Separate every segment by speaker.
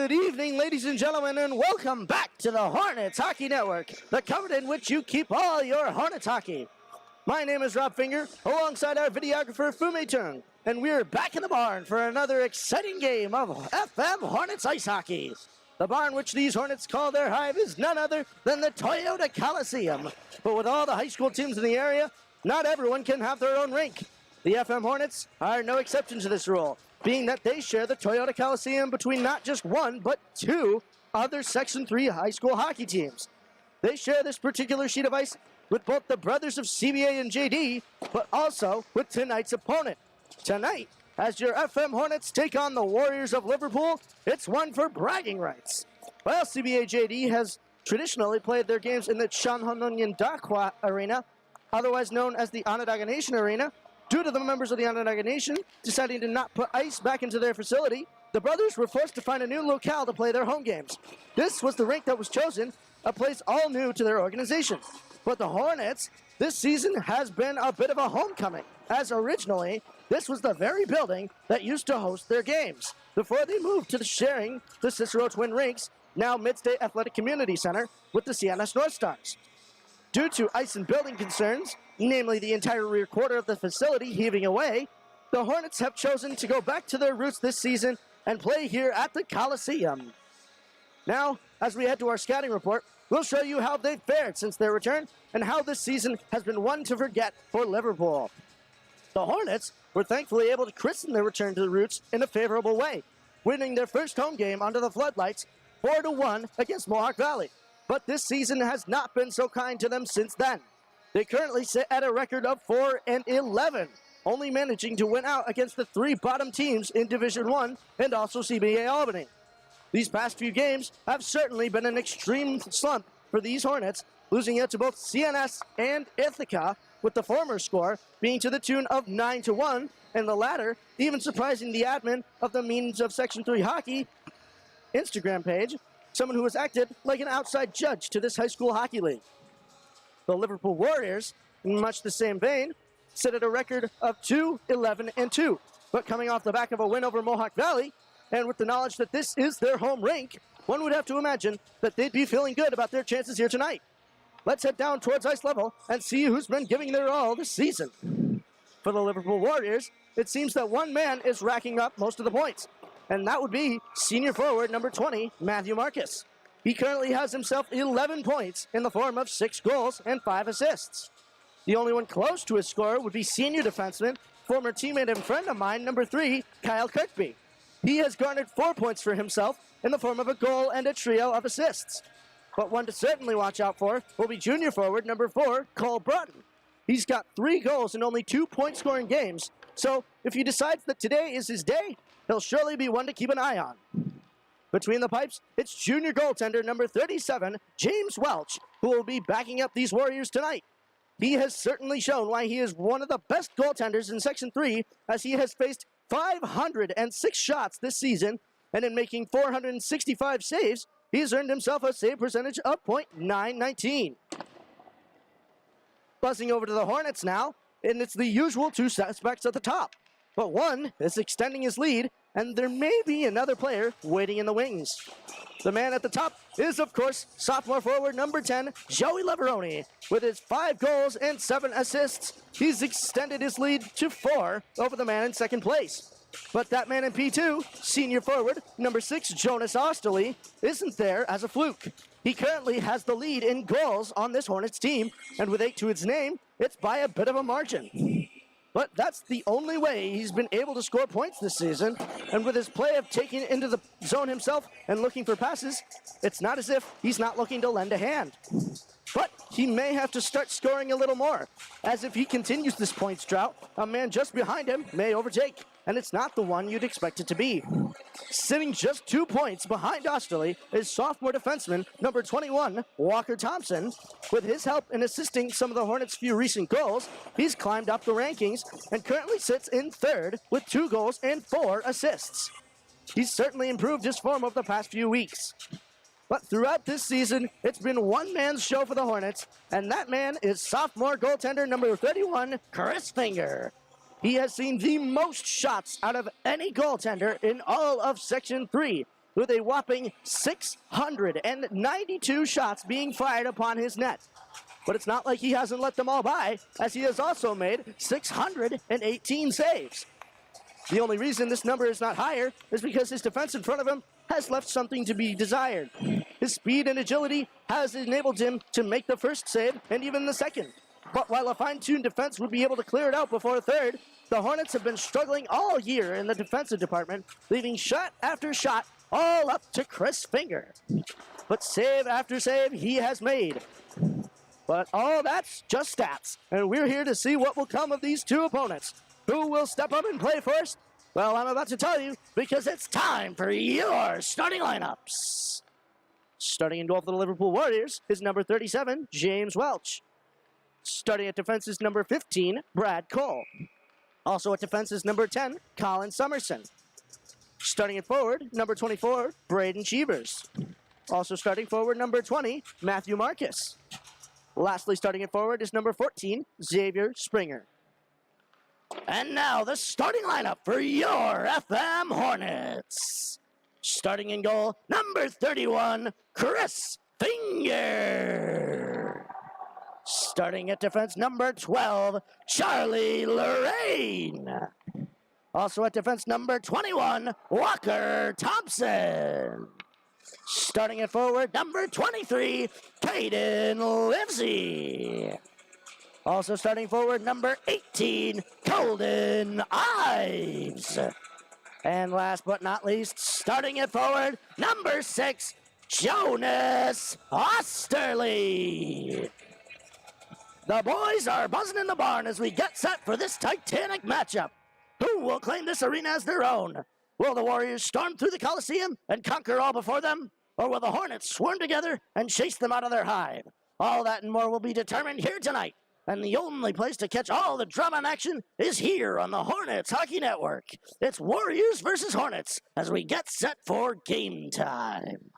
Speaker 1: Good evening, ladies and gentlemen, and welcome back to the Hornets Hockey Network, the cover in which you keep all your Hornets hockey. My name is Rob Finger, alongside our videographer Fu-Mei Tung, and we're back in the barn for another exciting game of FM Hornets Ice Hockey. The barn which these Hornets call their hive is none other than the Toyota Coliseum. But with all the high school teams in the area, not everyone can have their own rink. The FM Hornets are no exception to this rule, being that they share the Toyota Coliseum between not just one, but two other Section 3 high school hockey teams. They share this particular sheet of ice with both the brothers of CBA and JD, but also with tonight's opponent. Tonight, as your FM Hornets take on the Warriors of Liverpool, it's one for bragging rights. While CBA JD has traditionally played their games in the Chanhanunyan Dakwa Arena, otherwise known as the Onondaga Nation Arena, due to the members of the Onondaga Nation deciding to not put ice back into their facility, the brothers were forced to find a new locale to play their home games. This was the rink that was chosen, a place all new to their organization. But the Hornets, this season has been a bit of a homecoming, as originally, this was the very building that used to host their games, before they moved to sharing the Cicero Twin Rinks, now Mid-State Athletic Community Center, with the CNS North Stars. Due to ice and building concerns, namely the entire rear quarter of the facility heaving away, the Hornets have chosen to go back to their roots this season and play here at the Coliseum. Now, as we head to our scouting report, we'll show you how they've fared since their return and how this season has been one to forget for Liverpool. The Hornets were thankfully able to christen their return to the roots in a favorable way, winning their first home game under the floodlights 4-1 against Mohawk Valley. But this season has not been so kind to them since then. They currently sit at a record of 4-11, only managing to win out against the three bottom teams in Division I and also CBA Albany. These past few games have certainly been an extreme slump for these Hornets, losing out to both CNS and Ithaca, with the former score being to the tune of 9-1, and the latter even surprising the admin of the Means of Section 3 Hockey Instagram page, someone who has acted like an outside judge to this high school hockey league. The Liverpool Warriors, in much the same vein, sit at a record of 2-11-2, but coming off the back of a win over Mohawk Valley, and with the knowledge that this is their home rink, one would have to imagine that they'd be feeling good about their chances here tonight. Let's head down towards ice level and see who's been giving their all this season. For the Liverpool Warriors, it seems that one man is racking up most of the points, and that would be senior forward number 20, Matthew Marcus. He currently has himself 11 points in the form of 6 goals and 5 assists. The only one close to his score would be senior defenseman, former teammate and friend of mine, number 3, Kyle Kirkby. He has garnered 4 points for himself in the form of a goal and a trio of assists. But one to certainly watch out for will be junior forward number 4, Cole Broughton. He's got 3 goals in only 2 point-scoring games, so if he decides that today is his day, he'll surely be one to keep an eye on. Between the pipes, it's junior goaltender number 37, James Welch, who will be backing up these Warriors tonight. He has certainly shown why he is one of the best goaltenders in Section 3, as he has faced 506 shots this season, and in making 465 saves, he's earned himself a save percentage of .919. Buzzing over to the Hornets now, and it's the usual 2 suspects at the top. But one is extending his lead, and there may be another player waiting in the wings. The man at the top is, of course, sophomore forward number 10, Joey Leveroni. With his 5 goals and 7 assists, he's extended his lead to 4 over the man in second place. But that man in P2, senior forward number 6, Jonas Osterley, isn't there as a fluke. He currently has the lead in goals on this Hornets team, and with 8 to his name, it's by a bit of a margin. But that's the only way he's been able to score points this season, and with his play of taking it into the zone himself and looking for passes, it's not as if he's not looking to lend a hand. But he may have to start scoring a little more, as if he continues this points drought, a man just behind him may overtake, and it's not the one you'd expect it to be. Sitting just 2 points behind Osterley is sophomore defenseman number 21, Walker Thompson. With his help in assisting some of the Hornets' few recent goals, he's climbed up the rankings and currently sits in 3rd with 2 goals and 4 assists. He's certainly improved his form over the past few weeks. But throughout this season, it's been one man's show for the Hornets, and that man is sophomore goaltender number 31, Chris Finger. He has seen the most shots out of any goaltender in all of Section 3, with a whopping 692 shots being fired upon his net. But it's not like he hasn't let them all by, as he has also made 618 saves. The only reason this number is not higher is because his defense in front of him has left something to be desired. His speed and agility has enabled him to make the first save and even the second. But while a fine-tuned defense would be able to clear it out before third, the Hornets have been struggling all year in the defensive department, leaving shot after shot all up to Chris Finger. But save after save he has made. But all that's just stats, and we're here to see what will come of these two opponents. Who will step up and play first? Well, I'm about to tell you, because it's time for your starting lineups. Starting in goal for the Liverpool Warriors is number 37, James Welch. Starting at defense is number 15, Brad Cole. Also at defense is number 10, Colin Summerson. Starting at forward, number 24, Braden Cheevers. Also starting forward, number 20, Matthew Marcus. Lastly, starting at forward is number 14, Xavier Springer. And now the starting lineup for your FM Hornets. Starting in goal, number 31, Chris Finger. Starting at defense, number 12, Charlie Lorraine. Also at defense, number 21, Walker Thompson. Starting at forward, number 23, Caden Livesey. Also starting forward, number 18, Colden Ives. And last but not least, starting at forward, number 6, Jonas Osterley. The boys are buzzing in the barn as we get set for this titanic matchup. Who will claim this arena as their own? Will the Warriors storm through the Coliseum and conquer all before them? Or will the Hornets swarm together and chase them out of their hive? All that and more will be determined here tonight. And the only place to catch all the drama and action is here on the Hornets Hockey Network. It's Warriors versus Hornets as we get set for game time.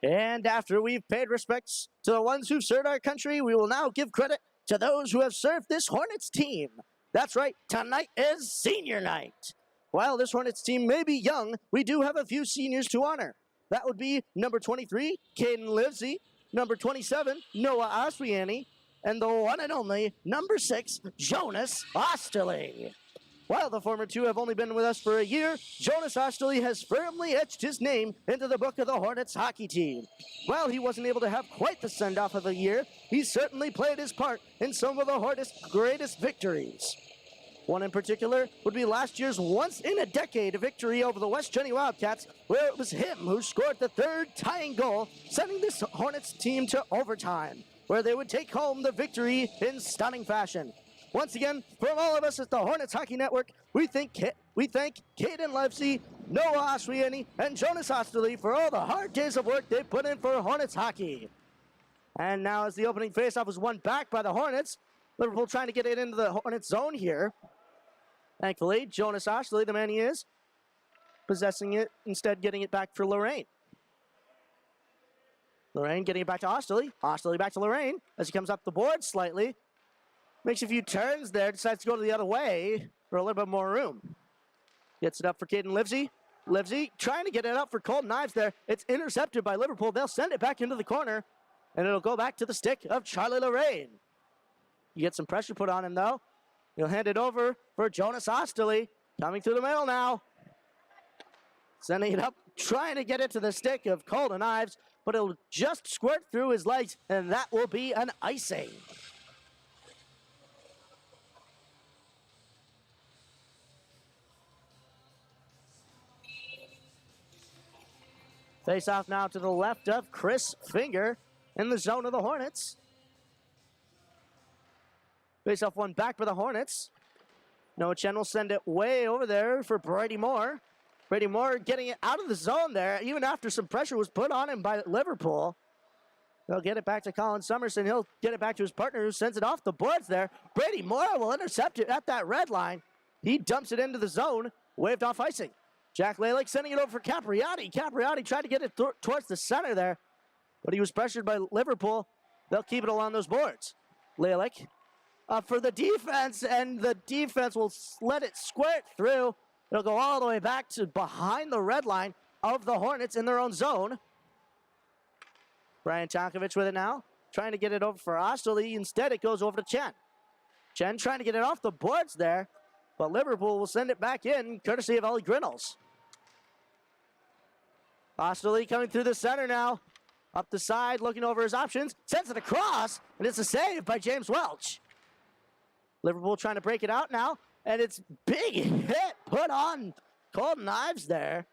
Speaker 1: And after we've paid respects to the ones who've served our country, we will now give credit to those who have served this Hornets team. That's right, tonight is senior night. While this Hornets team may be young, we do have a few seniors to honor. That would be number 23, Caden Livesey, number 27, Noah Oswiani, and the one and only number 6, Jonas Osterling. While the former two have only been with us for a year, Jonas Osterling has firmly etched his name into the book of the Hornets hockey team. While he wasn't able to have quite the send-off of the year, he certainly played his part in some of the Hornets' greatest victories. One in particular would be last year's once-in-a-decade victory over the West Jenny Wildcats, where it was him who scored the third tying goal, sending this Hornets team to overtime, where they would take home the victory in stunning fashion. Once again, from all of us at the Hornets Hockey Network, we thank Caden Livesey, Noah Oswiani, and Jonas Osterling for all the hard days of work they put in for Hornets hockey. And now as the opening faceoff was won back by the Hornets, Liverpool trying to get it into the Hornets zone here. Thankfully, Jonas Osterling, the man he is, possessing it, instead getting it back for Lorraine. Lorraine getting it back to Osterling. Osterling back to Lorraine as he comes up the board slightly. Makes a few turns there, decides to go to the other way for a little bit more room. Gets it up for Caden Livesey. Livesey trying to get it up for Colton Ives there. It's intercepted by Liverpool. They'll send it back into the corner, and it'll go back to the stick of Charlie Lorraine. You get some pressure put on him, though. He'll hand it over for Jonas Osterling. Coming through the middle now. Sending it up, trying to get it to the stick of Colton Ives, but it'll just squirt through his legs, and that will be an icing. Face off now to the left of Chris Finger in the zone of the Hornets. Face off one back for the Hornets. Noah Chen will send it way over there for Brady Moore. Brady Moore getting it out of the zone there, even after some pressure was put on him by Liverpool. They'll get it back to Colin Summerson. He'll get it back to his partner who sends it off the boards there. Brady Moore will intercept it at that red line. He dumps it into the zone, waved off icing. Jack Lalick sending it over for Capriati. Capriati tried to get it towards the center there, but he was pressured by Liverpool. They'll keep it along those boards. Lalick for the defense, and the defense will let it squirt through. It'll go all the way back to behind the red line of the Hornets in their own zone. Brian Tonkovich with it now, trying to get it over for Osterling. Instead, it goes over to Chen. Chen trying to get it off the boards there, but Liverpool will send it back in, courtesy of Ellie Grinnells. Osterling coming through the center now. Up the side, looking over his options. Sends it across, and it's a save by James Welch. Liverpool trying to break it out now, and it's big hit put on Colton Ives there.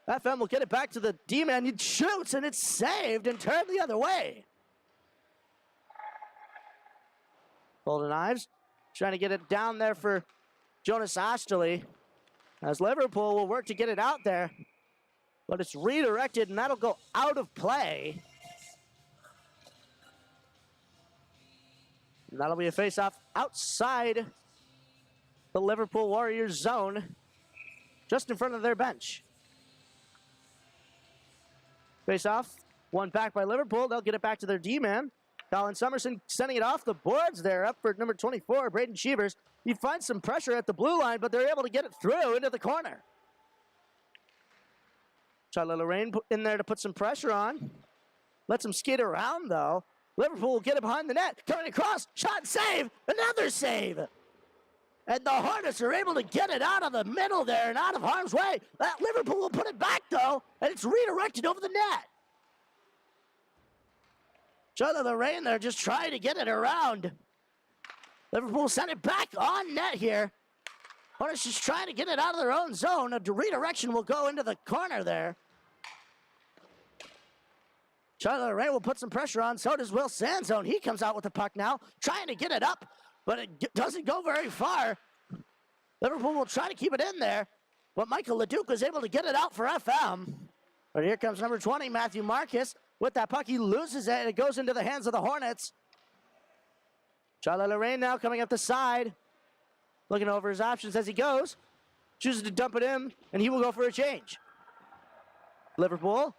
Speaker 1: FM will get it back to the D-man. He shoots, and it's saved and turned the other way. Colton Ives trying to get it down there for Jonas Osterling, as Liverpool will work to get it out there. But it's redirected, and that'll go out of play. And that'll be a face-off outside the Liverpool Warriors zone, just in front of their bench. Face-off, one back by Liverpool. They'll get it back to their D-man. Colin Summerson sending it off the boards there, up for number 24, Braden Cheevers. He finds some pressure at the blue line, but they're able to get it through into the corner. Charlie Lorraine in there to put some pressure on. Lets him skate around, though. Liverpool will get it behind the net. Coming across, shot, save, another save. And the Hornets are able to get it out of the middle there and out of harm's way. That Liverpool will put it back, though, and it's redirected over the net. Charlie Lorraine there just trying to get it around. Liverpool sent it back on net here. Hornets just trying to get it out of their own zone. A redirection will go into the corner there. Charlie Lorraine will put some pressure on. So does Will Sanzone. He comes out with the puck now, trying to get it up, but it doesn't go very far. Liverpool will try to keep it in there, but Michael Leduc was able to get it out for FM. But here comes number 20, Matthew Marcus. With that puck, he loses it, and it goes into the hands of the Hornets. Charlie Lorraine now coming up the side, looking over his options as he goes. Chooses to dump it in, and he will go for a change. Liverpool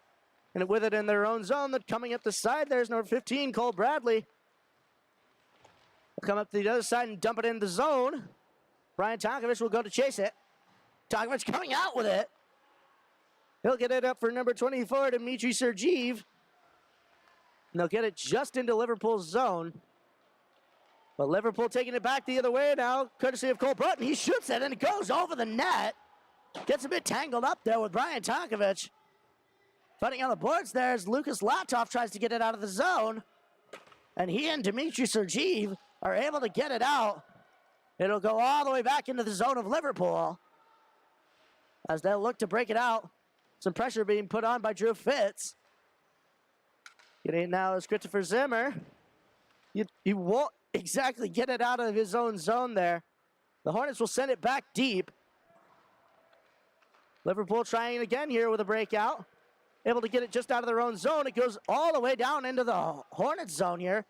Speaker 1: And with it in their own zone, that coming up the side, there's number 15, Cole Bradley. Will come up to the other side and dump it in the zone. Brian Tonkovich will go to chase it. Tonkovich coming out with it. He'll get it up for number 24, Dmitry Sergeev. And they'll get it just into Liverpool's zone. But Liverpool taking it back the other way now, courtesy of Cole Broughton. He shoots it, and it goes over the net. Gets a bit tangled up there with Brian Tonkovich. Fighting on the boards there as Lucas Latov tries to get it out of the zone. And he and Dmitry Sergeev are able to get it out. It'll go all the way back into the zone of Liverpool as they'll look to break it out. Some pressure being put on by Drew Fitz. Getting it now is Christopher Zimmer. He won't exactly get it out of his own zone there. The Hornets will send it back deep. Liverpool trying again here with a breakout. Able to get it just out of their own zone. It goes all the way down into the Hornets zone here.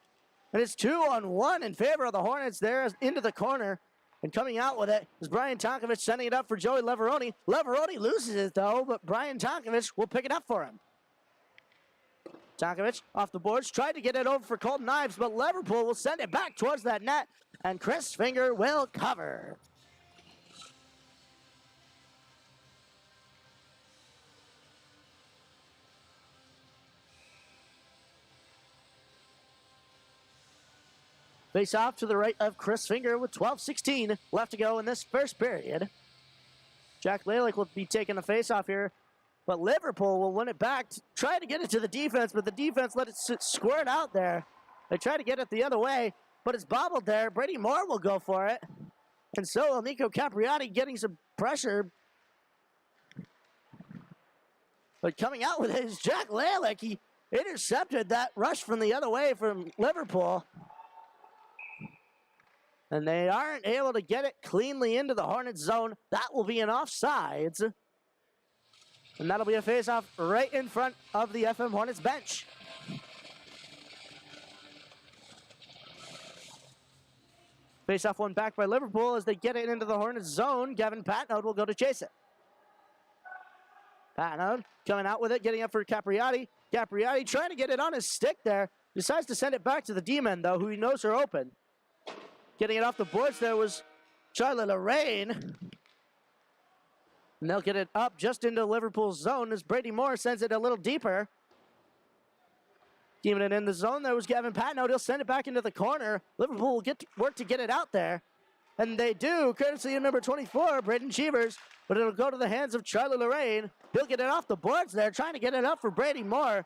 Speaker 1: And it's 2-on-1 in favor of the Hornets there into the corner. And coming out with it is Brian Tonkovich sending it up for Joey Leveroni. Leveroni loses it though, but Brian Tonkovich will pick it up for him. Tonkovich off the boards, tried to get it over for Colton Ives, but Liverpool will send it back towards that net, and Chris Finger will cover. Face off to the right of Chris Finger with 12:16 left to go in this first period. Jack Lalick will be taking the face off here, but Liverpool will win it back, try to get it to the defense, but the defense let it squirt out there. They try to get it the other way, but it's bobbled there. Brady Moore will go for it, and so will Nico Capriati getting some pressure. But coming out with it is Jack Lalick. He intercepted that rush from the other way from Liverpool. And they aren't able to get it cleanly into the Hornets zone. That will be an offsides. And that'll be a face-off right in front of the FM Hornets bench. Face-off one back by Liverpool as they get it into the Hornets zone. Gavin Patnode will go to chase it. Patnode coming out with it, getting up for Capriati. Capriati trying to get it on his stick there. Decides to send it back to the D-men, though, who he knows are open. Getting it off the boards there was Charlie Lorraine. And they'll get it up just into Liverpool's zone as Brady Moore sends it a little deeper. Keeping it in the zone there was Gavin Patnode. He'll send it back into the corner. Liverpool will get to work to get it out there. And they do, courtesy of number 24, Braden Cheevers. But it'll go to the hands of Charlie Lorraine. He'll get it off the boards there, trying to get it up for Brady Moore.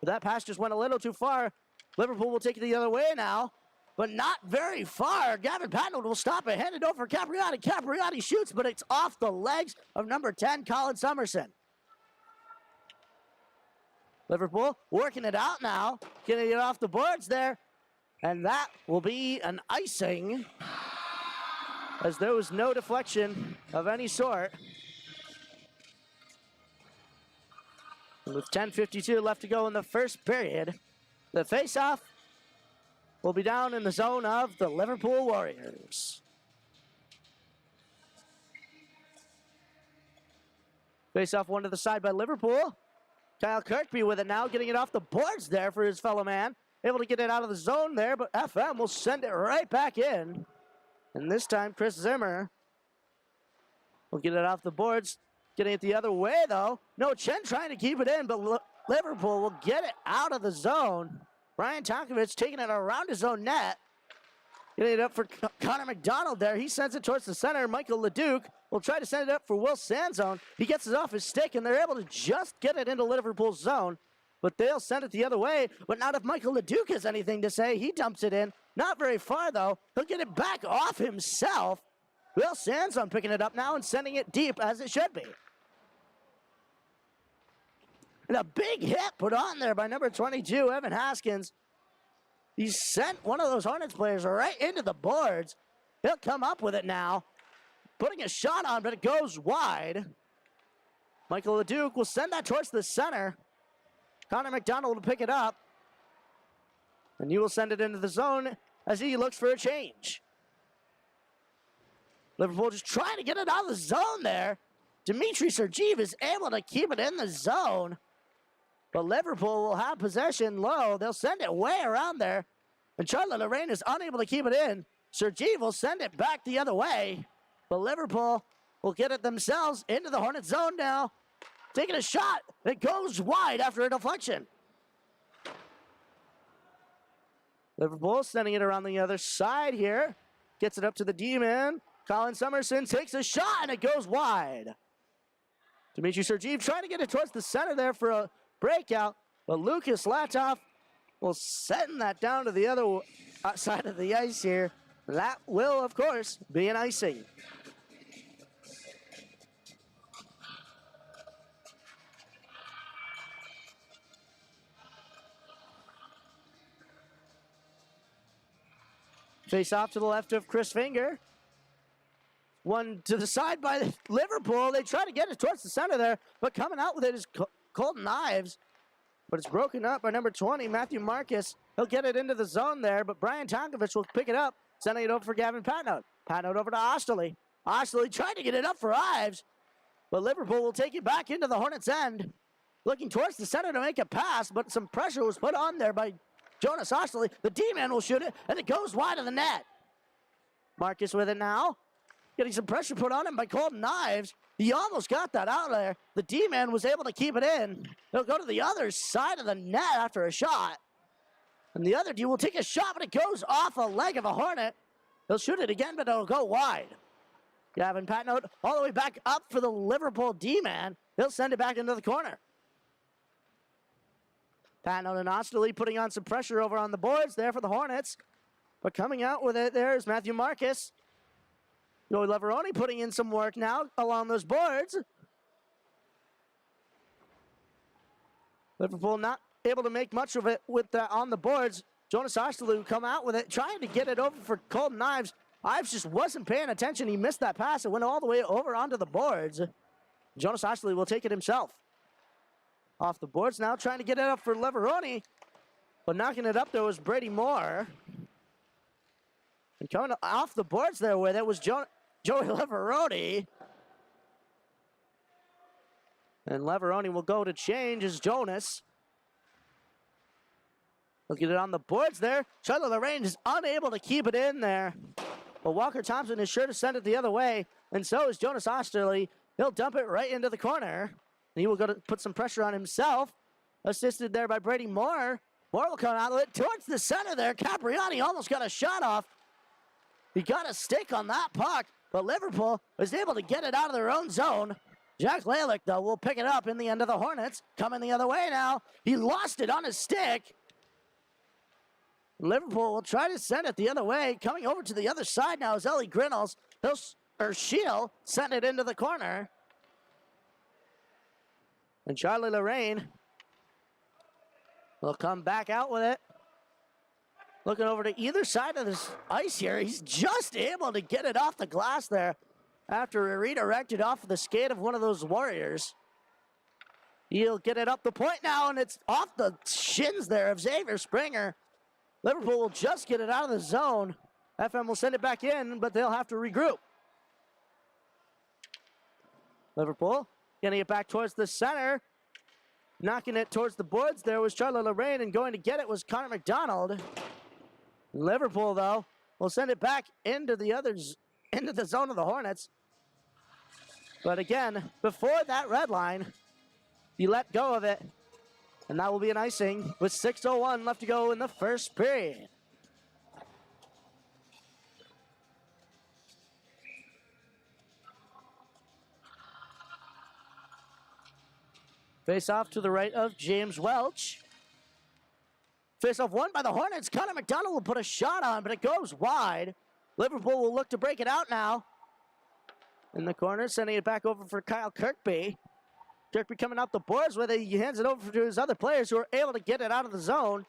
Speaker 1: But that pass just went a little too far. Liverpool will take it the other way now. But not very far. Gavin Patnode will stop it. Hand it over for Capriati. Capriati shoots, but it's off the legs of number 10, Colin Summerson. Liverpool working it out now. Getting it off the boards there. And that will be an icing, as there was no deflection of any sort. And with 10:52 left to go in the first period, the face-off will be down in the zone of the Liverpool Warriors. Face off one to the side by Liverpool. Kyle Kirkby with it now, getting it off the boards there for his fellow man. Able to get it out of the zone there, but FM will send it right back in. And this time, Chris Zimmer will get it off the boards. Getting it the other way, though. No, Chen trying to keep it in, but Liverpool will get it out of the zone. Brian Tonkovich taking it around his own net. Getting it up for Connor McDonald there. He sends it towards the center. Michael Leduc will try to send it up for Will Sanzone. He gets it off his stick, and they're able to just get it into Liverpool's zone. But they'll send it the other way. But not if Michael Leduc has anything to say. He dumps it in. Not very far, though. He'll get it back off himself. Will Sanzone picking it up now and sending it deep, as it should be. And a big hit put on there by number 22, Evan Haskins. He sent one of those Hornets players right into the boards. He'll come up with it now. Putting a shot on, but it goes wide. Michael Leduc will send that towards the center. Connor McDonald will pick it up. And you will send it into the zone as he looks for a change. Liverpool just trying to get it out of the zone there. Dmitry Sergeev is able to keep it in the zone. But Liverpool will have possession low. They'll send it way around there. And Charlotte-Lorraine is unable to keep it in. Syracuse will send it back the other way. But Liverpool will get it themselves into the Hornet zone now. Taking a shot. It goes wide after a deflection. Liverpool sending it around the other side here. Gets it up to the D-man. Colin Summerson takes a shot, and it goes wide. Dimitri Sergeev trying to get it towards the center there for a breakout, but Lucas Latoff will send that down to the other side of the ice here. That will, of course, be an icing. Face off to the left of Chris Finger. One to the side by Liverpool. They try to get it towards the center there, but coming out with it is Colton Ives. But it's broken up by number 20, Matthew Marcus. He'll get it into the zone there, but Brian Tonkovich will pick it up, sending it over for Gavin Patnote. Patnote over to Osterley. Osterley trying to get it up for Ives, but Liverpool will take it back into the Hornets' end. Looking towards the center to make a pass, but some pressure was put on there by Jonas Osterley. The D-man will shoot it, and it goes wide of the net. Marcus with it now. Getting some pressure put on him by Colton Ives. He almost got that out there. The D-man was able to keep it in. He'll go to the other side of the net after a shot. And the other D will take a shot, but it goes off a leg of a Hornet. He'll shoot it again, but it'll go wide. Gavin Patnote all the way back up for the Liverpool D-man. He'll send it back into the corner. Patnote and Osterley putting on some pressure over on the boards there for the Hornets. But coming out with it there is Matthew Marcus. Joey Leveroni putting in some work now along those boards. Liverpool not able to make much of it with that on the boards. Jonas Osterley will come out with it, trying to get it over for Colton Ives. Ives just wasn't paying attention. He missed that pass. It went all the way over onto the boards. Jonas Osterley will take it himself. Off the boards now, trying to get it up for Leveroni. But knocking it up there was Brady Moore. And coming off the boards there with it was Joey Leveroni. And Leveroni will go to change as Jonas. Look at it on the boards there. Charlotte-Lorraine is unable to keep it in there. But Walker Thompson is sure to send it the other way. And so is Jonas Osterley. He'll dump it right into the corner. And he will go to put some pressure on himself. Assisted there by Brady Moore. Moore will come out of it towards the center there. Capriani almost got a shot off. He got a stick on that puck, but Liverpool was able to get it out of their own zone. Jack Lalick, though, will pick it up in the end of the Hornets. Coming the other way now. He lost it on his stick. Liverpool will try to send it the other way. Coming over to the other side now is Ellie Grinnells. She'll send it into the corner. And Charlotte-Lorraine will come back out with it. Looking over to either side of this ice here. He's just able to get it off the glass there after redirected off of the skate of one of those Warriors. He'll get it up the point now, and it's off the shins there of Xavier Springer. Liverpool will just get it out of the zone. FM will send it back in, but they'll have to regroup. Liverpool getting it back towards the center. Knocking it towards the boards there was Charlotte-Lorraine, and going to get it was Connor McDonald. Liverpool, though, will send it back into the zone of the Hornets. But again, before that red line, he let go of it. And that will be an icing with 6:01 left to go in the first period. Face off to the right of James Welch. Face-off won by the Hornets. Connor McDonald will put a shot on, but it goes wide. Liverpool will look to break it out now. In the corner, sending it back over for Kyle Kirkby. Kirkby coming out the boards with it. He hands it over to his other players who are able to get it out of the zone.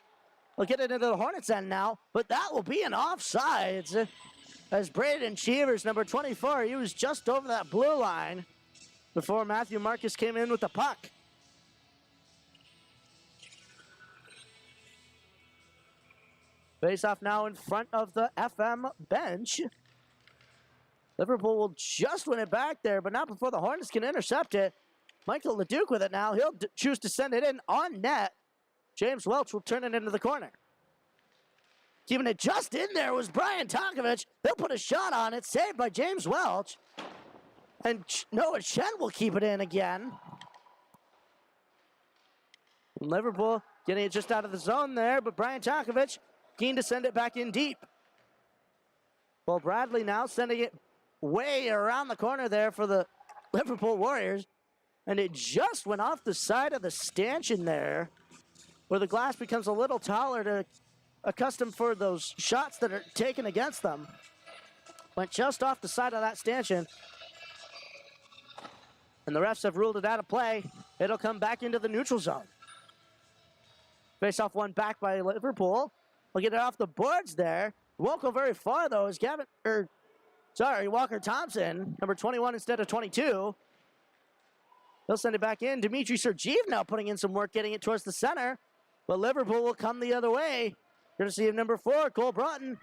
Speaker 1: They'll get it into the Hornets end now, but that will be an offsides. As Braden Cheevers, number 24, he was just over that blue line before Matthew Marcus came in with the puck. Face off now in front of the FM bench. Liverpool will just win it back there, but not before the Hornets can intercept it. Michael LeDuc with it now. He'll choose to send it in on net. James Welch will turn it into the corner. Keeping it just in there was Brian Tonkovich. They'll put a shot on it, saved by James Welch. And Noah Chen will keep it in again. Liverpool getting it just out of the zone there, but Brian Tonkovich keen to send it back in deep. Well, Bradley now sending it way around the corner there for the Liverpool Warriors. And it just went off the side of the stanchion there, where the glass becomes a little taller to accustomed for those shots that are taken against them. Went just off the side of that stanchion. And the refs have ruled it out of play. It'll come back into the neutral zone. Face-off one back by Liverpool. We'll get it off the boards there. Won't go very far, though, as Walker Thompson, number 21 instead of 22. He'll send it back in. Dmitry Sergeev now putting in some work, getting it towards the center. But Liverpool will come the other way. Courtesy of number 4, Cole Broughton.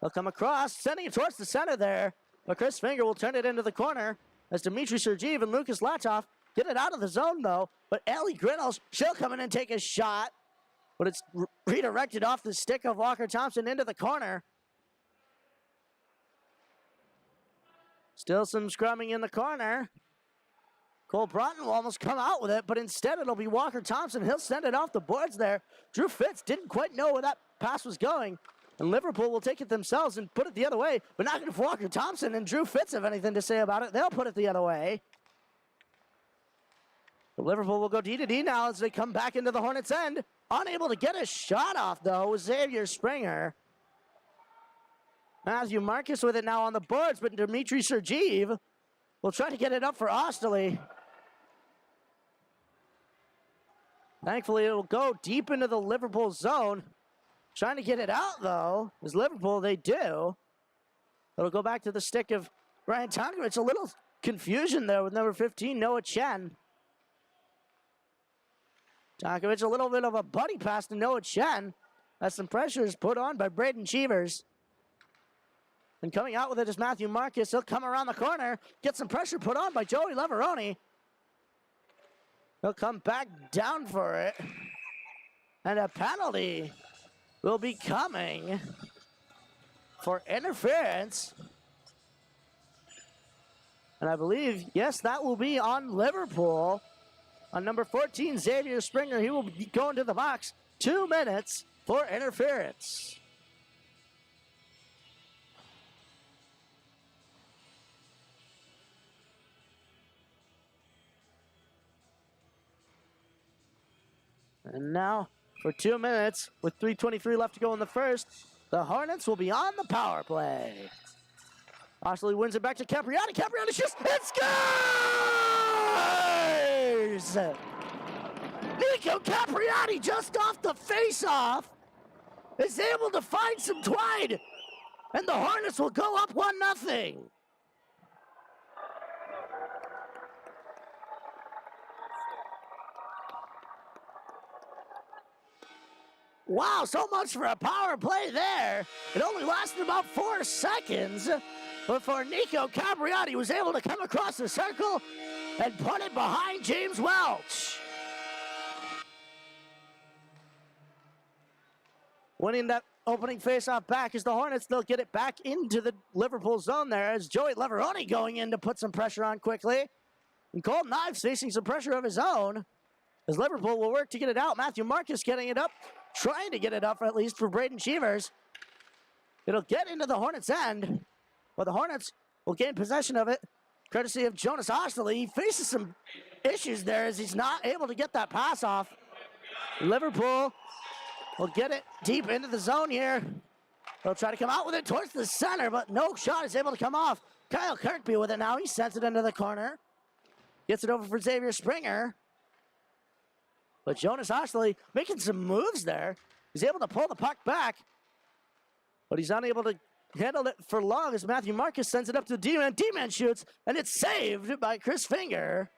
Speaker 1: He'll come across, sending it towards the center there. But Chris Finger will turn it into the corner as Dmitry Sergeev and Lucas Latov get it out of the zone, though. But Ellie Grinnells, she'll come in and take a shot. But it's redirected off the stick of Walker Thompson into the corner. Still some scrumming in the corner. Cole Broughton will almost come out with it, but instead it'll be Walker Thompson. He'll send it off the boards there. Drew Fitz didn't quite know where that pass was going, and Liverpool will take it themselves and put it the other way, but not if Walker Thompson and Drew Fitz have anything to say about it. They'll put it the other way. But Liverpool will go D to D now as they come back into the Hornets' end. Unable to get a shot off, though, was Xavier Springer. Matthew Marcus with it now on the boards, but Dmitry Sergeev will try to get it up for Osterley. Thankfully, it'll go deep into the Liverpool zone. Trying to get it out, though, is Liverpool. They do. It'll go back to the stick of Brian Tonkovich. A little confusion there with number 15, Noah Chen. Tonkovich, a little bit of a buddy pass to Noah Chen. As some pressure is put on by Braden Cheevers. And coming out with it is Matthew Marcus. He'll come around the corner, get some pressure put on by Joey Leveroni. He'll come back down for it. And a penalty will be coming for interference. And I believe, yes, that will be on Liverpool. On number 14, Xavier Springer, he will be going to the box. 2 minutes for interference. And now, for 2 minutes, with 3:23 left to go in the first, the Hornets will be on the power play. Osterley wins it back to Capriati. Capriati shoots and scores! Nico Capriati, just off the face-off, is able to find some twine, and the Hornets will go up 1-0. Wow, so much for a power play there. It only lasted about 4 seconds before Nico Capriati was able to come across the circle and put it behind James Welch. Winning that opening faceoff back is the Hornets. They'll get it back into the Liverpool zone there as Joey Leveroni going in to put some pressure on quickly. And Colton Ives facing some pressure of his own as Liverpool will work to get it out. Matthew Marcus getting it up. Trying to get it up, at least for Braden Cheevers. It'll get into the Hornets' end, but the Hornets will gain possession of it, courtesy of Jonas Osterley. He faces some issues there as he's not able to get that pass off. Liverpool will get it deep into the zone here. They'll try to come out with it towards the center, but no shot is able to come off. Kyle Kirkby with it now. He sends it into the corner. Gets it over for Xavier Springer. But Jonas Osterley making some moves there. He's able to pull the puck back, but he's unable to handle it for long as Matthew Marcus sends it up to the D-man. D-man shoots, and it's saved by Chris Finger.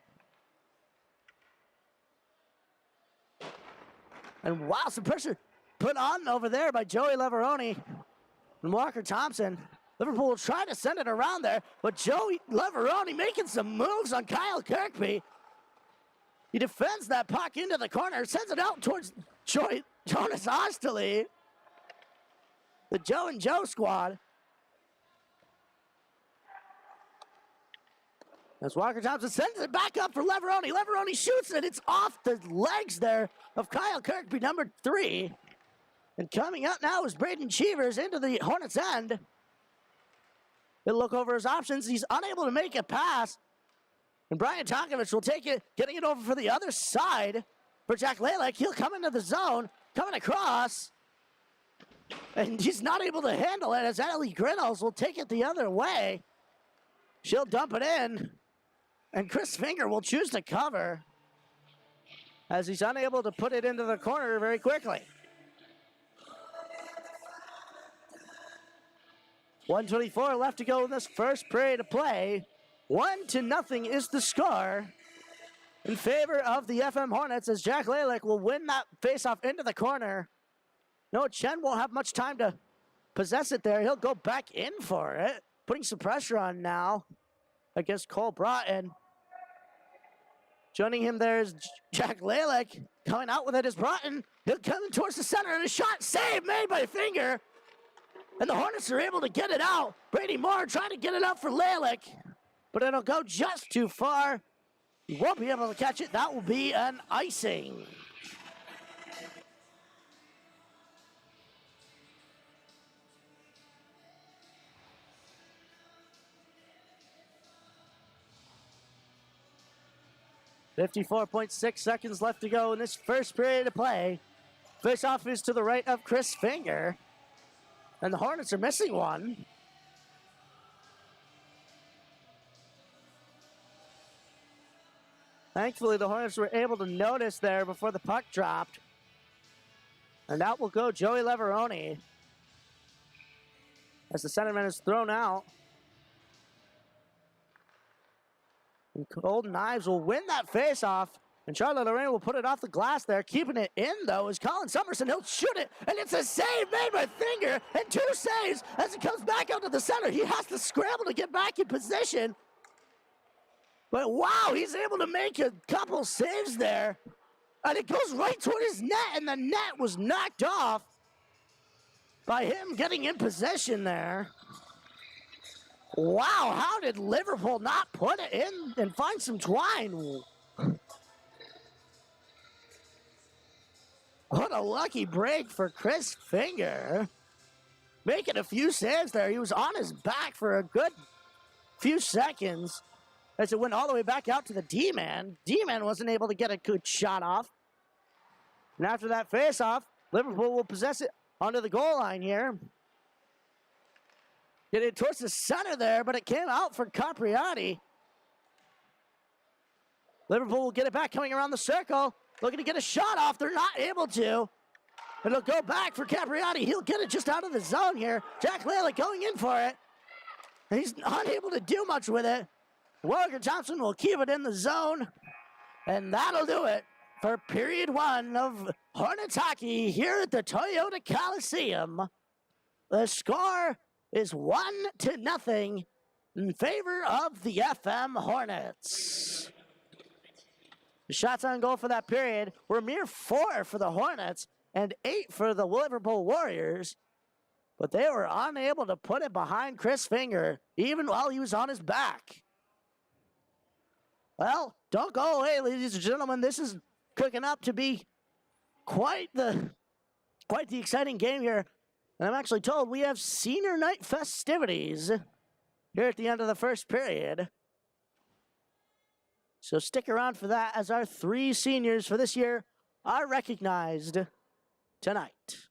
Speaker 1: And wow, some pressure put on over there by Joey Leveroni and Walker Thompson. Liverpool will try to send it around there, but Joey Leveroni making some moves on Kyle Kirkby. He defends that puck into the corner, sends it out towards Jonas Osteli. The Joe and Joe squad. As Walker Thompson sends it back up for Leveroni. Leveroni shoots it. It's off the legs there of Kyle Kirkby, number 3. And coming up now is Braden Cheevers into the Hornets' end. He'll look over his options. He's unable to make a pass. And Brian Tonkovich will take it, getting it over for the other side for Jack Lalek. He'll come into the zone, coming across. And he's not able to handle it as Ellie Grinnells will take it the other way. She'll dump it in. And Chris Finger will choose to cover as he's unable to put it into the corner very quickly. 1:24 left to go in this first period of play. 1-0 is the score in favor of the FM Hornets as Jack Lalek will win that faceoff into the corner. No, Chen won't have much time to possess it there. He'll go back in for it, putting some pressure on now against Cole Broughton. Joining him there is Jack Lalek. Coming out with it is Broughton. He'll come in towards the center and a shot save made by Finger. And the Hornets are able to get it out. Brady Moore trying to get it out for Lalek, but it'll go just too far. He won't be able to catch it. That will be an icing. .6 seconds left to go in this first period of play. Face-off is to the right of Chris Finger. And the Hornets are missing one. Thankfully, the Hornets were able to notice there before the puck dropped. And out will go Joey Leveroni as the centerman is thrown out. And Golden Knives will win that face-off. And Charlotte Lorraine will put it off the glass there. Keeping it in, though, is Colin Summerson. He'll shoot it, and it's a save made by Finger, and 2 saves as it comes back out to the center. He has to scramble to get back in position. But, wow, he's able to make a couple saves there. And it goes right toward his net, and the net was knocked off by him getting in possession there. Wow, how did Liverpool not put it in and find some twine? What a lucky break for Chris Finger. Making a few saves there. He was on his back for a good few seconds as it went all the way back out to the D-man. D-man wasn't able to get a good shot off. And after that face-off, Liverpool will possess it onto the goal line here. Get it towards the center there, but it came out for Capriati. Liverpool will get it back coming around the circle. Looking to get a shot off. They're not able to. It'll go back for Capriati. He'll get it just out of the zone here. Jack Lalek going in for it. And he's unable to do much with it. Walker Thompson will keep it in the zone. And that'll do it for period 1 of Hornets hockey here at the Toyota Coliseum. The score is 1-0 in favor of the FM Hornets. The shots on goal for that period were a mere 4 for the Hornets and 8 for the Liverpool Warriors. But they were unable to put it behind Chris Finger, even while he was on his back. Well, don't go away, ladies and gentlemen. This is cooking up to be quite the exciting game here. And I'm actually told we have senior night festivities here at the end of the first period. So stick around for that as our 3 seniors for this year are recognized tonight.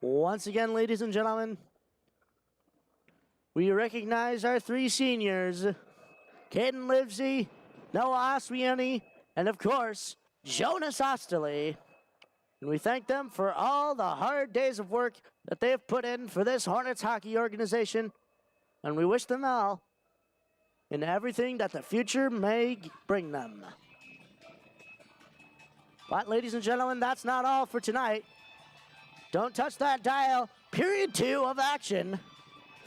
Speaker 1: Once again, ladies and gentlemen, we recognize our three seniors, Caden Livesey, Noah Oswiani, and of course, Jonas Osterley. And we thank them for all the hard days of work that they have put in for this Hornets hockey organization. And we wish them all in everything that the future may bring them. But ladies and gentlemen, that's not all for tonight. Don't touch that dial. Period 2 of action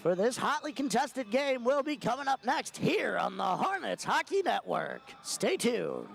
Speaker 1: for this hotly contested game will be coming up next here on the Hornets Hockey Network. Stay tuned.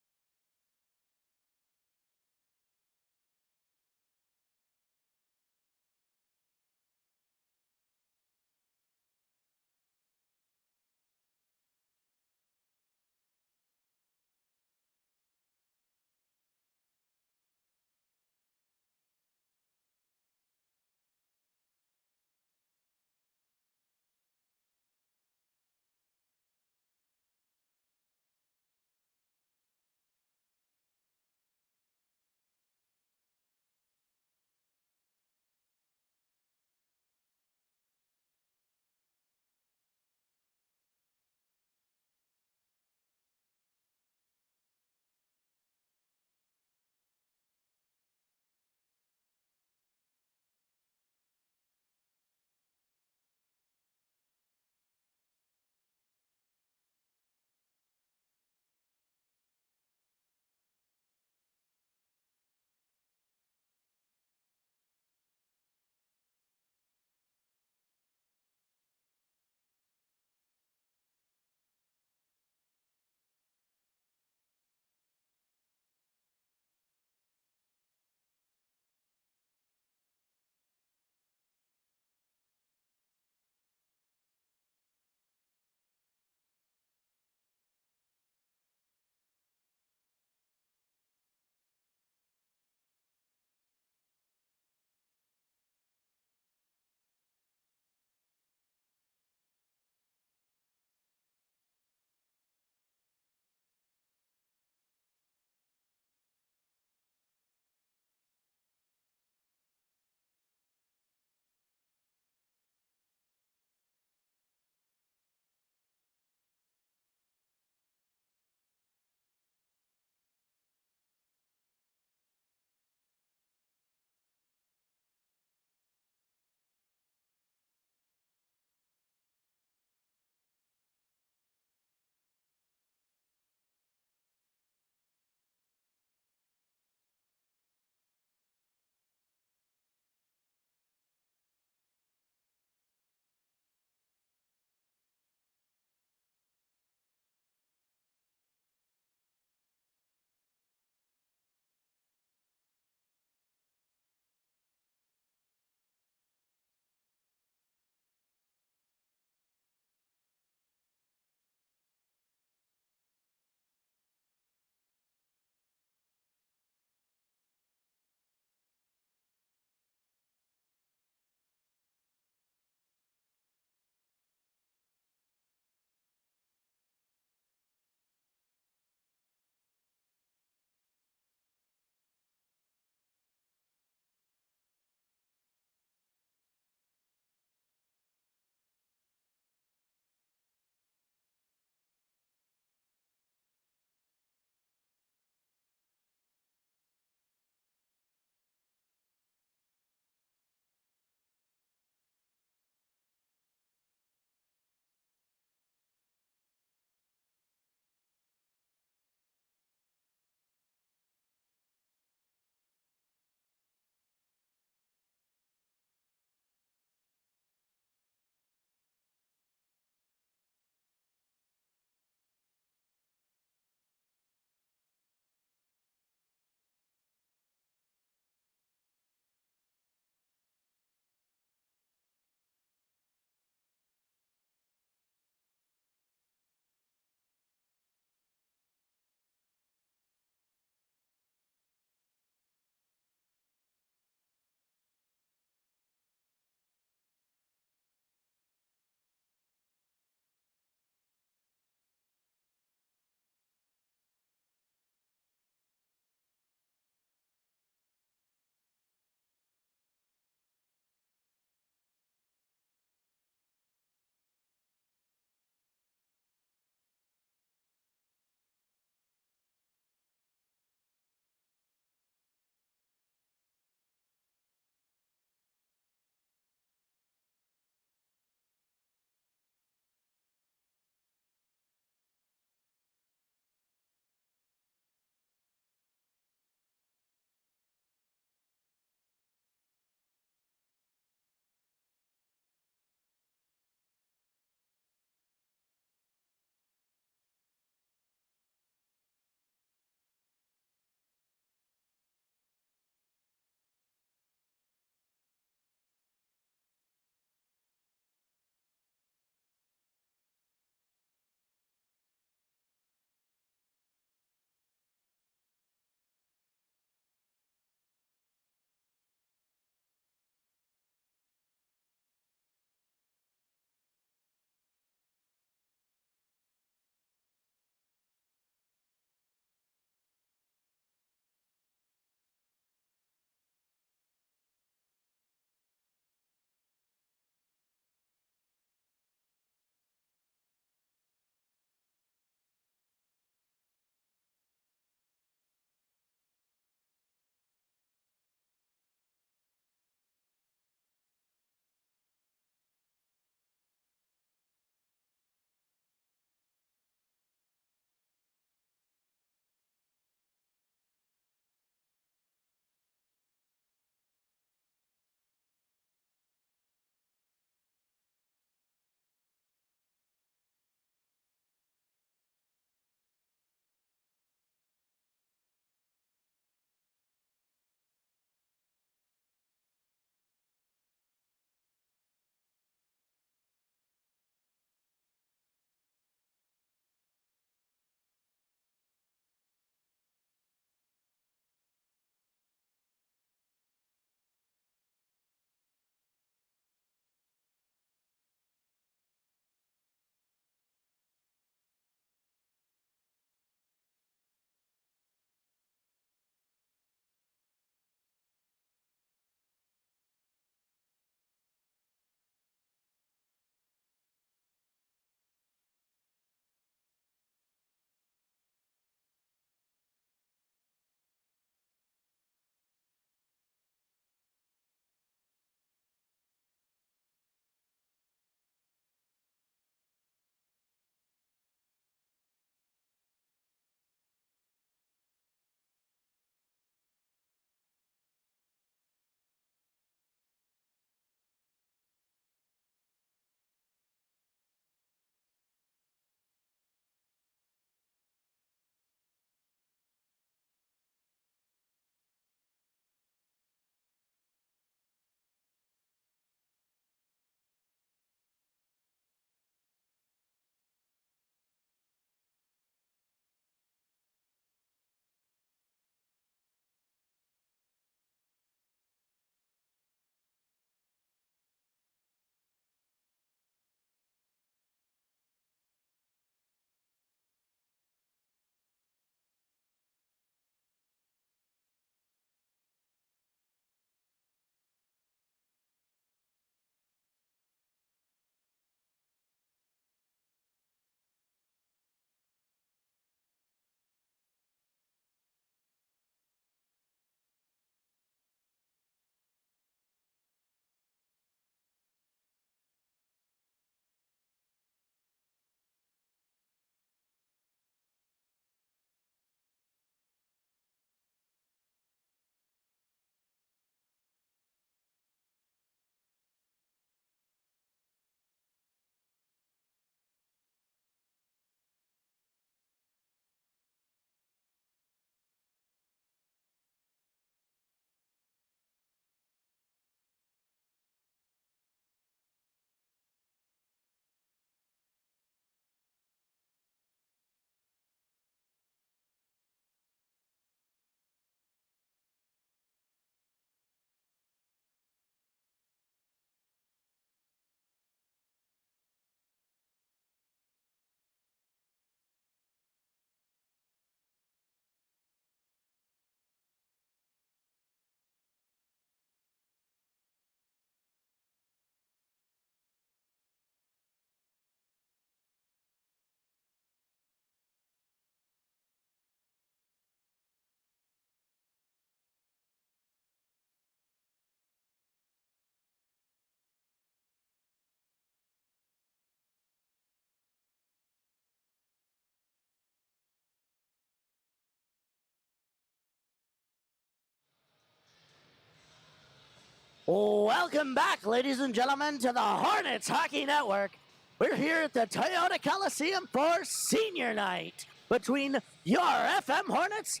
Speaker 1: Welcome back, ladies and gentlemen, to the Hornets Hockey Network. We're here at the Toyota Coliseum for senior night between your FM Hornets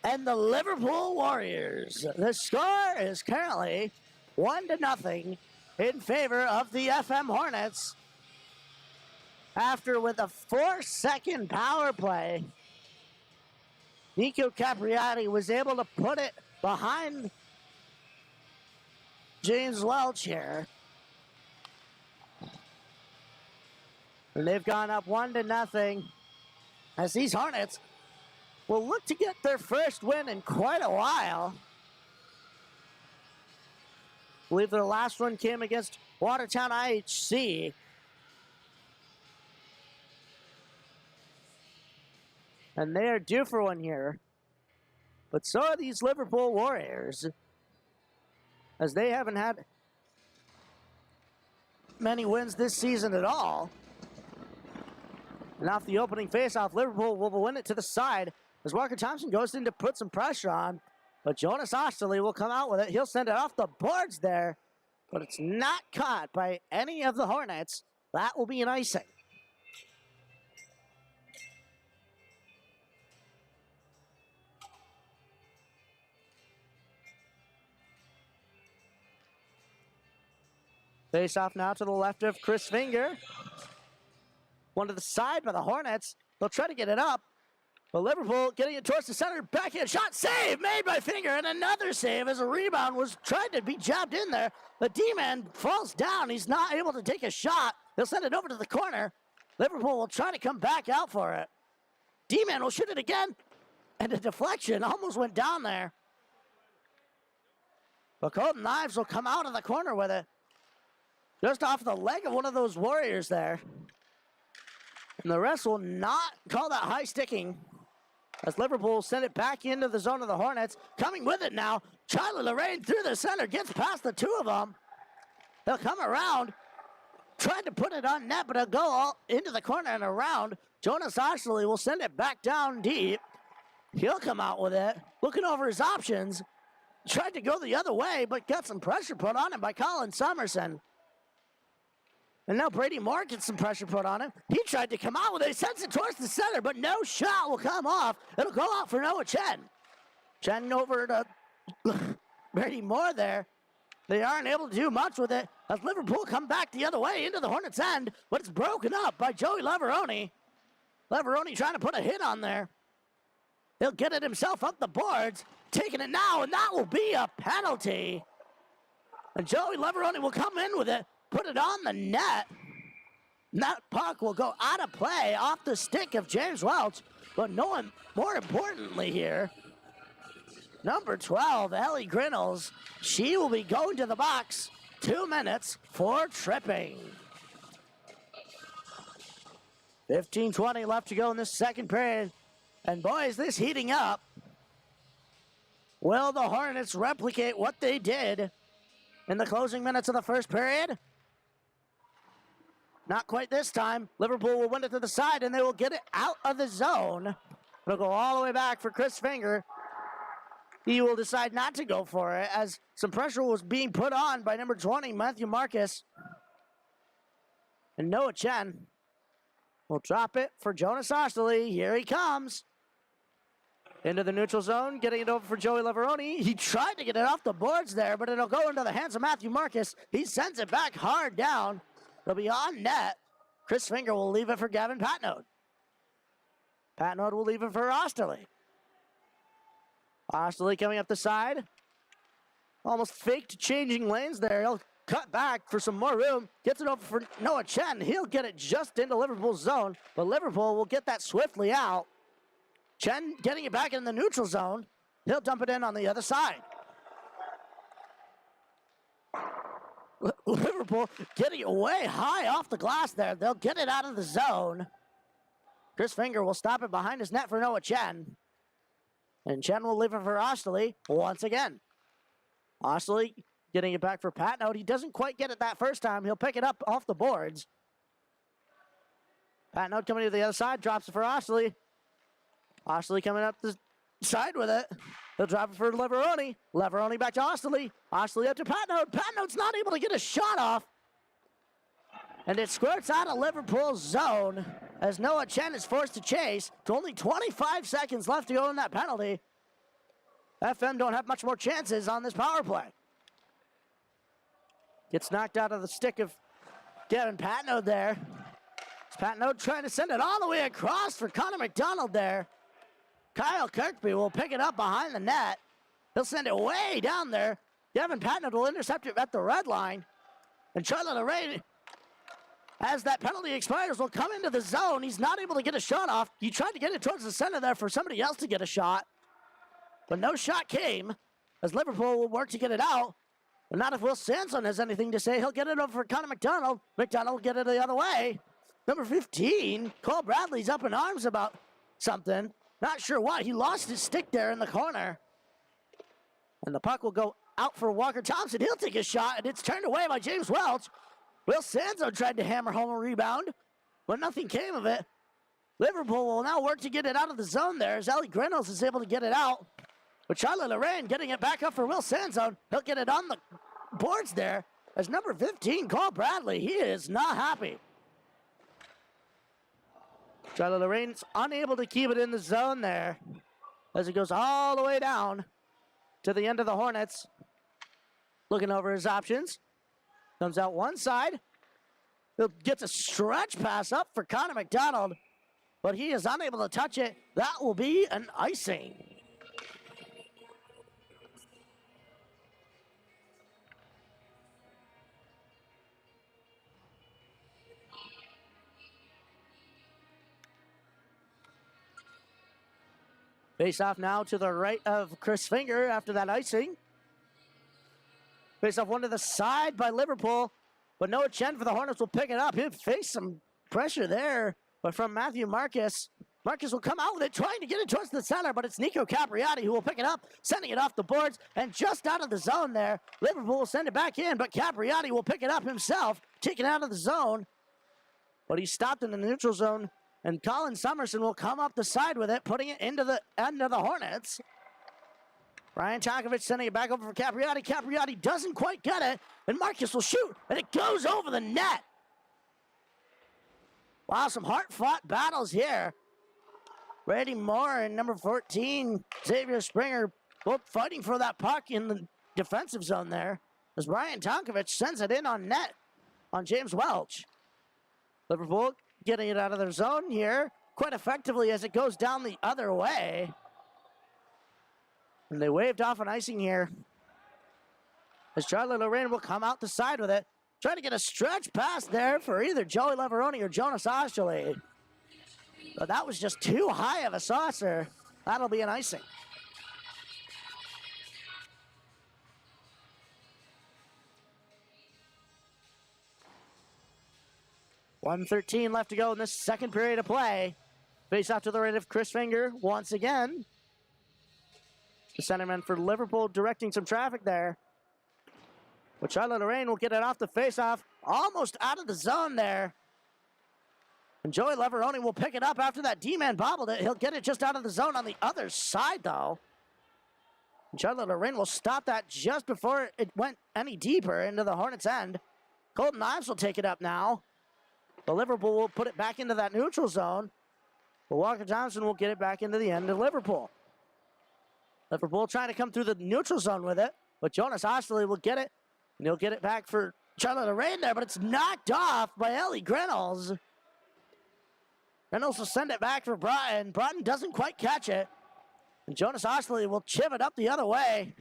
Speaker 1: and the Liverpool Warriors. The score is currently 1-0 in favor of the FM Hornets. After, with a 4-second power play, Nico Capriati was able to put it behind James Welch here. And they've gone up 1-0 as these Hornets will look to get their first win in quite a while. I believe their last one came against Watertown IHC. And they are due for one here. But so are these Liverpool Warriors, as they haven't had many wins this season at all. And off the opening faceoff, Liverpool will win it to the side as Walker Thompson goes in to put some pressure on. But Jonas Osterley will come out with it. He'll send it off the boards there, but it's not caught by any of the Hornets. That will be an icing. Face off now to the left of Chris Finger. One to the side by the Hornets. They'll try to get it up. But Liverpool getting it towards the center. Backhand shot. Save made by Finger. And another save as a rebound was tried to be jabbed in there. The D-man falls down. He's not able to take a shot. They'll send it over to the corner. Liverpool will try to come back out for it. D-man will shoot it again. And a deflection almost went down there. But Colton Knives will come out of the corner with it. Just off the leg of one of those Warriors there. And the rest will not call that high sticking, as Liverpool send it back into the zone of the Hornets. Coming with it now, Charlie Lorraine through the center, gets past the two of them. They'll come around, tried to put it on net, but it'll go all into the corner and around. Jonas Osterley will send it back down deep. He'll come out with it, looking over his options. Tried to go the other way, but got some pressure put on him by Colin Summerson. And now Brady Moore gets some pressure put on him. He tried to come out with it. He sends it towards the center, but no shot will come off. It'll go out for Noah Chen. Chen over to Brady Moore there. They aren't able to do much with it as Liverpool come back the other way into the Hornets' end, but it's broken up by Joey Leveroni. Leveroni trying to put a hit on there. He'll get it himself up the boards, taking it now, and that will be a penalty. And Joey Leveroni will come in with it. Put it on the net. And that puck will go out of play off the stick of James Welch. But no one, more importantly here, number 12, Ellie Grinnells. She will be going to the box. 2 minutes for tripping. 15:20 left to go in this second period. And boys, this heating up. Will the Hornets replicate what they did in the closing minutes of the first period? Not quite this time. Liverpool will win it to the side, and they will get it out of the zone. It'll go all the way back for Chris Finger. He will decide not to go for it, as some pressure was being put on by number 20, Matthew Marcus. And Noah Chen will drop it for Jonas Osterley. Here he comes. Into the neutral zone, getting it over for Joey Leveroni. He tried to get it off the boards there, but it'll go into the hands of Matthew Marcus. He sends it back hard down. It'll be on net. Chris Finger will leave it for Gavin Patnode. Patnode will leave it for Osterley. Osterley coming up the side. Almost faked changing lanes there. He'll cut back for some more room. Gets it over for Noah Chen. He'll get it just into Liverpool's zone, but Liverpool will get that swiftly out. Chen getting it back in the neutral zone. He'll dump it in on the other side. Liverpool getting it way high off the glass there. They'll get it out of the zone. Chris Finger will stop it behind his net for Noah Chen. And Chen will leave it for Osterley once again. Osterley getting it back for Patnode. He doesn't quite get it that first time. He'll pick it up off the boards. Patnode coming to the other side, drops it for Osterley. Osterley coming up the outside with it. He'll drop it for Leveroni. Leveroni back to Osterley. Osterley up to Patnode. Patnode's not able to get a shot off. And it squirts out of Liverpool's zone as Noah Chen is forced to chase. With only 25 seconds left to go in that penalty. FM don't have much more chances on this power play. Gets knocked out of the stick of Gavin Patnode there. Patnode trying to send it all the way across for Connor McDonald there. Kyle Kirkby will pick it up behind the net. He'll send it way down there. Gavin Patnode will intercept it at the red line. And Charlie Lorraine, as that penalty expires, will come into the zone. He's not able to get a shot off. He tried to get it towards the center there for somebody else to get a shot. But no shot came, as Liverpool will work to get it out. But not if Will Sanson has anything to say. He'll get it over for Connor McDonald. McDonald will get it the other way. Number 15, Cole Bradley's up in arms about something. Not sure why. He lost his stick there in the corner. And the puck will go out for Walker Thompson. He'll take a shot, and it's turned away by James Welch. Will Sanzo tried to hammer home a rebound, but nothing came of it. Liverpool will now work to get it out of the zone there as Ellie Grinnells is able to get it out. But Charlie Lorraine getting it back up for Will Sanzo. He'll get it on the boards there as number 15, Cole Bradley. He is not happy. Charlie Lorraine's unable to keep it in the zone there as it goes all the way down to the end of the Hornets. Looking over his options. Comes out one side. He'll get a stretch pass up for Connor McDonald, but he is unable to touch it. That will be an icing. Face off now to the right of Chris Finger after that icing. Face off one to the side by Liverpool, but Noah Chen for the Hornets will pick it up. He'll face some pressure there, but from Matthew Marcus. Marcus will come out with it, trying to get it towards the center, but it's Nico Capriati who will pick it up, sending it off the boards, and just out of the zone there. Liverpool will send it back in, but Capriati will pick it up himself, take it out of the zone, but he's stopped in the neutral zone. And Colin Summerson will come up the side with it, putting it into the end of the Hornets. Ryan Tonkovich sending it back over for Capriati. Capriati doesn't quite get it, and Marcus will shoot, and it goes over the net. Wow, some hard-fought battles here. Brady Moore and number 14, Xavier Springer, both fighting for that puck in the defensive zone there. As Ryan Tonkovich sends it in on net on James Welch. Liverpool getting it out of their zone here quite effectively as it goes down the other way. And they waved off an icing here. As Charlie Lorraine will come out the side with it. Trying to get a stretch pass there for either Joey Leveroni or Jonas Osterley. But that was just too high of a saucer. That'll be an icing. .113 left to go in this second period of play. Face off to the right of Chris Finger once again. The centerman for Liverpool directing some traffic there. But Charlotte Lorraine will get it off the face-off. Almost out of the zone there. And Joey Leveroni will pick it up after that D-man bobbled it. He'll get it just out of the zone on the other side, though. And Charlotte Lorraine will stop that just before it went any deeper into the Hornets' end. Colton Ives will take it up now. But Liverpool will put it back into that neutral zone. But Walker Thompson will get it back into the end of Liverpool. Liverpool trying to come through the neutral zone with it. But Jonas Osterley will get it. And he'll get it back for Charlotte Lorraine there. But it's knocked off by Ellie Grinnells. Grinnells will send it back for Broughton. Broughton doesn't quite catch it. And Jonas Osterley will chip it up the other way.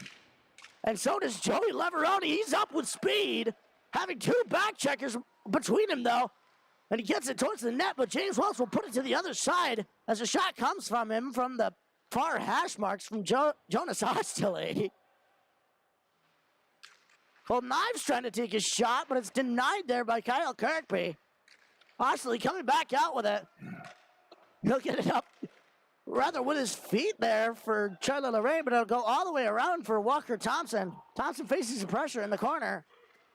Speaker 1: And so does Joey Leveroni. He's up with speed. Having two back checkers between him, though. And he gets it towards the net, but James Welch will put it to the other side as a shot comes from him from the far hash marks from Jonas Osterley. Colton Ives trying to take a shot, but it's denied there by Kyle Kirkby. Osterley coming back out with it. He'll get it up rather with his feet there for Charlie Lorraine, but it'll go all the way around for Walker Thompson. Thompson faces the pressure in the corner.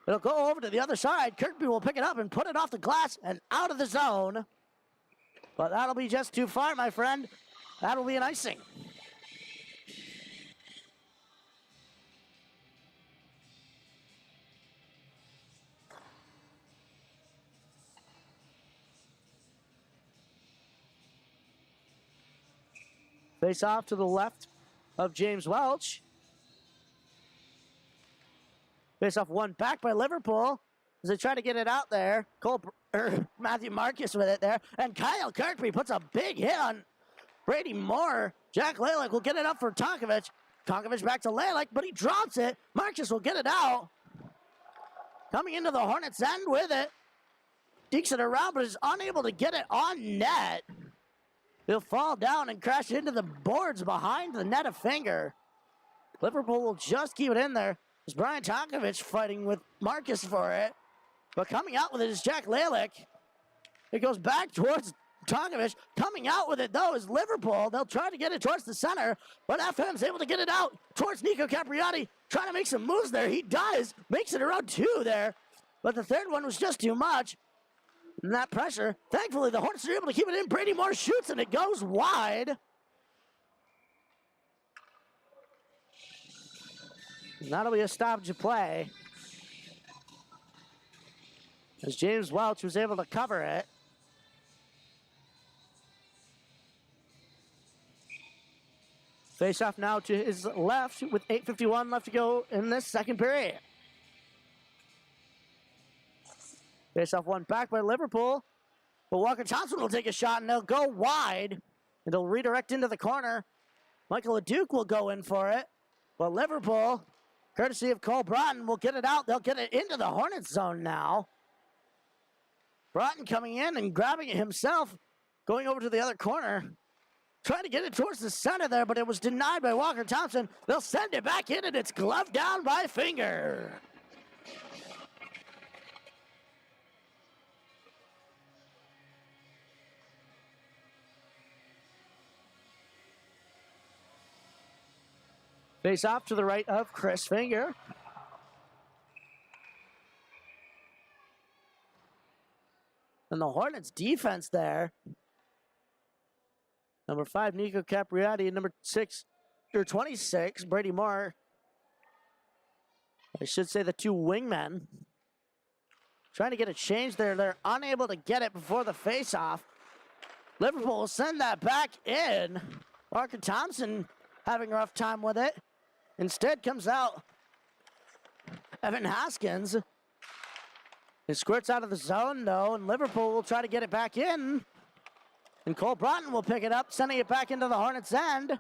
Speaker 1: It'll go over to the other side. Kirkby will pick it up and put it off the glass and out of the zone. But that'll be just too far, my friend. That'll be an icing. Face off to the left of James Welch. Face off one back by Liverpool as they try to get it out there. Matthew Marcus with it there. And Kyle Kirkby puts a big hit on Brady Moore. Jack Lalick will get it up for Tonkovich. Tonkovich back to Lalick, but he drops it. Marcus will get it out. Coming into the Hornets' end with it. Dekes it around, but is unable to get it on net. He'll fall down and crash into the boards behind the net of Finger. Liverpool will just keep it in there. It's Brian Tonkovich fighting with Marcus for it. But coming out with it is Jack Lalick. It goes back towards Tonkovich. Coming out with it, though, is Liverpool. They'll try to get it towards the center, but FM's able to get it out towards Nico Capriati. Trying to make some moves there. He does. Makes it around two there. But the third one was just too much. And that pressure, thankfully, the Hornets are able to keep it in. Brady Moore shoots, and it goes wide. And that'll be a stoppage of play, as James Welch was able to cover it. Face off now to his left with 8:51 left to go in this second period. Face off one back by Liverpool. But Walker Thompson will take a shot, and they'll go wide. It'll redirect into the corner. Michael LeDuc will go in for it. But Liverpool, courtesy of Cole Broughton, will get it out. They'll get it into the Hornets zone now. Broughton coming in and grabbing it himself, going over to the other corner. Trying to get it towards the center there, but it was denied by Walker Thompson. They'll send it back in, and it's gloved down by Finger. Face off to the right of Chris Finger. And the Hornets defense there. Number 5, Nico Capriati, and number 26, Brady Moore. I should say the two wingmen. Trying to get a change there. They're unable to get it before the face-off. Liverpool will send that back in. Walker Thompson having a rough time with it. Instead comes out Evan Haskins. It squirts out of the zone, though, and Liverpool will try to get it back in. And Cole Broughton will pick it up, sending it back into the Hornets' end.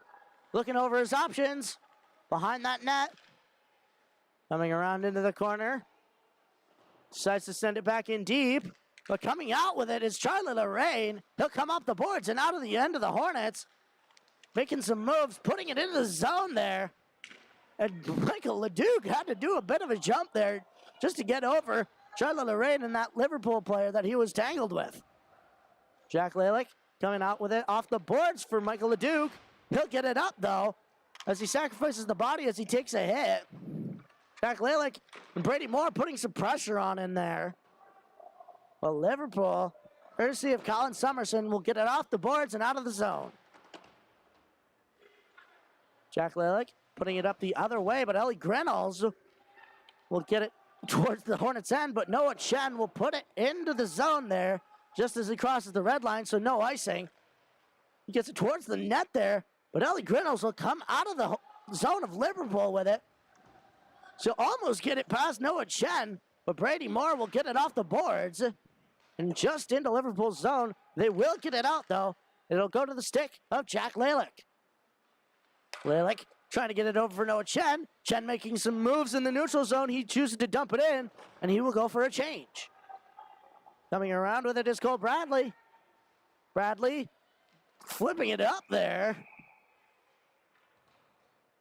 Speaker 1: Looking over his options behind that net. Coming around into the corner. Decides to send it back in deep. But coming out with it is Charlie Lorraine. He'll come up the boards and out of the end of the Hornets. Making some moves, putting it into the zone there. And Michael LeDuc had to do a bit of a jump there just to get over Charlie Lorraine and that Liverpool player that he was tangled with. Jack Lalick coming out with it off the boards for Michael LeDuc. He'll get it up, though, as he sacrifices the body as he takes a hit. Jack Lalick and Brady Moore putting some pressure on in there. Well, Liverpool, courtesy of Colin Summerson, will get it off the boards and out of the zone. Jack Lalick putting it up the other way, but Ellie Grenals will get it towards the Hornets' end, but Noah Chen will put it into the zone there just as he crosses the red line, so no icing. He gets it towards the net there, but Ellie Grenals will come out of the zone of Liverpool with it. So almost get it past Noah Chen, but Brady Moore will get it off the boards and just into Liverpool's zone. They will get it out, though. It'll go to the stick of Jack Lalick. Lalick trying to get it over for Noah Chen. Chen making some moves in the neutral zone. He chooses to dump it in, and he will go for a change. Coming around with it is Cole Bradley. Bradley flipping it up there.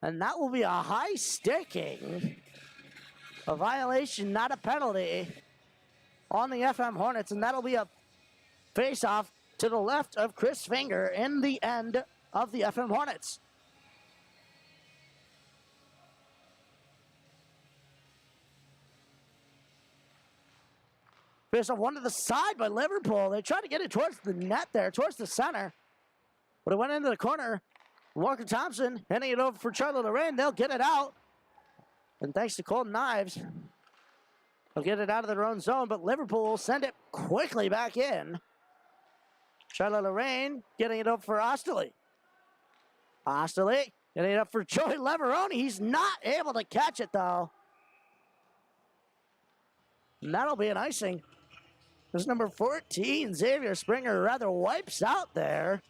Speaker 1: And that will be a high sticking. A violation, not a penalty, on the FM Hornets, and that'll be a face-off to the left of Chris Finger in the end of the FM Hornets. Face-off one to the side by Liverpool. They tried to get it towards the net there, towards the center, but it went into the corner. Walker Thompson handing it over for Charlie Lorraine. They'll get it out. And thanks to Colton Knives, they'll get it out of their own zone, but Liverpool will send it quickly back in. Charlie Lorraine getting it over for Osterley. Osterley getting it up for Joey Leveroni. He's not able to catch it, though. And that'll be an icing. There's number 14, Xavier Springer, rather wipes out there.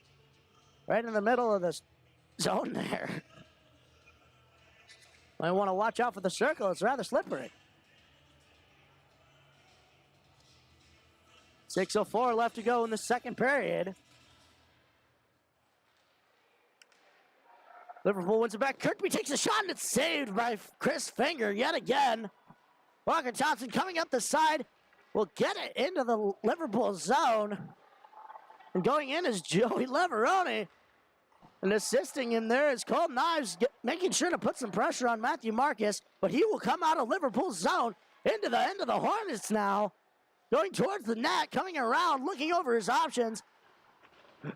Speaker 1: Right in the middle of the zone there. I want to watch out for the circle. It's rather slippery. 6:04 left to go in the second period. Liverpool wins it back. Kirkby takes a shot, and it's saved by Chris Finger yet again. Walker Thompson coming up the side will get it into the Liverpool zone. And going in is Joey Leveroni. And assisting him there is Cole Knives, making sure to put some pressure on Matthew Marcus. But he will come out of Liverpool's zone into the end of the Hornets now. Going towards the net, coming around, looking over his options.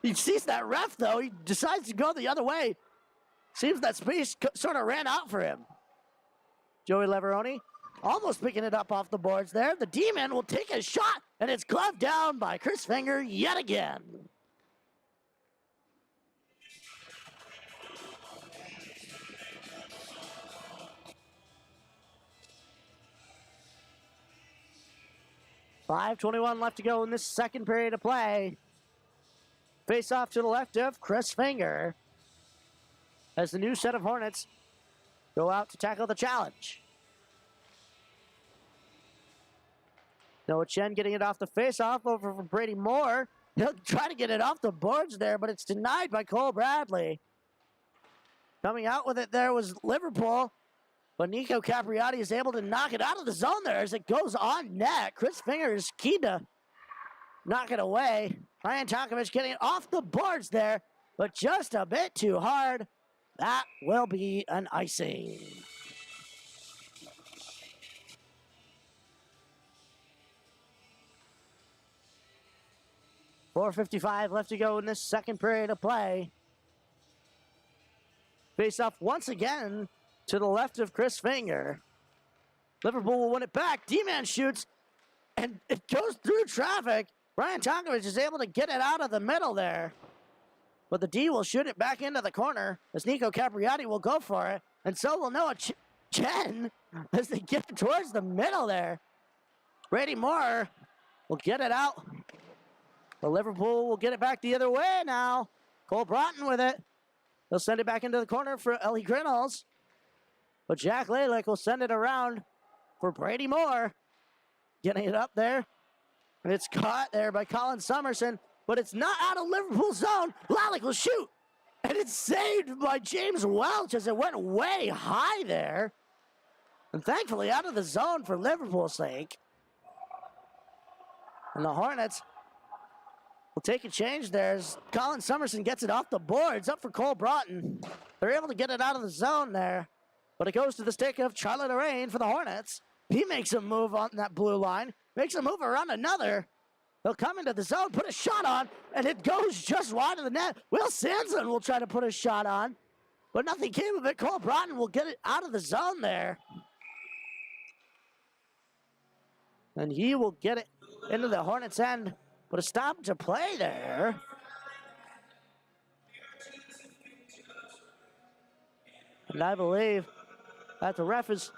Speaker 1: He sees that ref, though. He decides to go the other way. Seems that space sort of ran out for him. Joey Leveroni almost picking it up off the boards there. The D-man will take a shot, and it's gloved down by Chris Finger yet again. .5:21 left to go in this second period of play. Face off to the left of Chris Finger as the new set of Hornets go out to tackle the challenge. Noah Chen getting it off the face-off over from Brady Moore. He'll try to get it off the boards there, but it's denied by Cole Bradley. Coming out with it there was Liverpool, but Nico Capriati is able to knock it out of the zone there as it goes on net. Chris Finger is key to knock it away. Ryan Tonkovich getting it off the boards there, but just a bit too hard. That will be an icing. .4:55 left to go in this second period of play. Face off once again to the left of Chris Finger. Liverpool will win it back. D-man shoots, and it goes through traffic. Brian Tonkovich is able to get it out of the middle there. But the D will shoot it back into the corner as Nico Capriati will go for it. And so will Noah Chen as they get towards the middle there. Brady Moore will get it out. But Liverpool will get it back the other way now. Cole Broughton with it. He'll send it back into the corner for Ellie Grinnells. But Jack Lalick will send it around for Brady Moore. Getting it up there. And it's caught there by Colin Summerson. But it's not out of Liverpool's zone. Lalick will shoot. And it's saved by James Welch as it went way high there. And thankfully out of the zone for Liverpool's sake. And the Hornets will take a change there as Colin Summerson gets it off the boards. Up for Cole Broughton. They're able to get it out of the zone there. But it goes to the stick of Charlie Lorraine for the Hornets. He makes a move on that blue line. Makes a move around another. He'll come into the zone, put a shot on, and it goes just wide of the net. Will Sanson will try to put a shot on, but nothing came of it. Cole Broughton will get it out of the zone there. And he will get it into the Hornets' end, but a stop to play there. And I believe that the ref is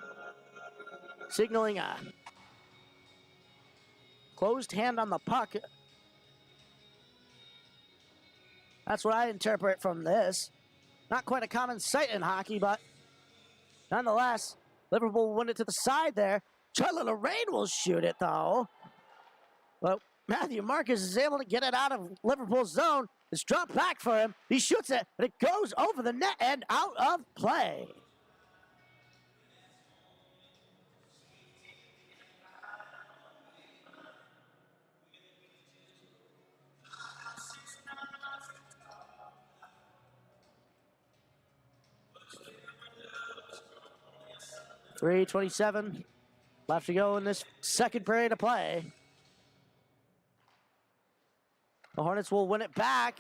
Speaker 1: signaling a closed hand on the puck. That's what I interpret from this. Not quite a common sight in hockey, but nonetheless, Liverpool will win it to the side there. Charlie Lorraine will shoot it, though. But Matthew Marcus is able to get it out of Liverpool's zone. It's dropped back for him. He shoots it, and it goes over the net and out of play. .3:27 left to go in this second period of play. The Hornets will win it back.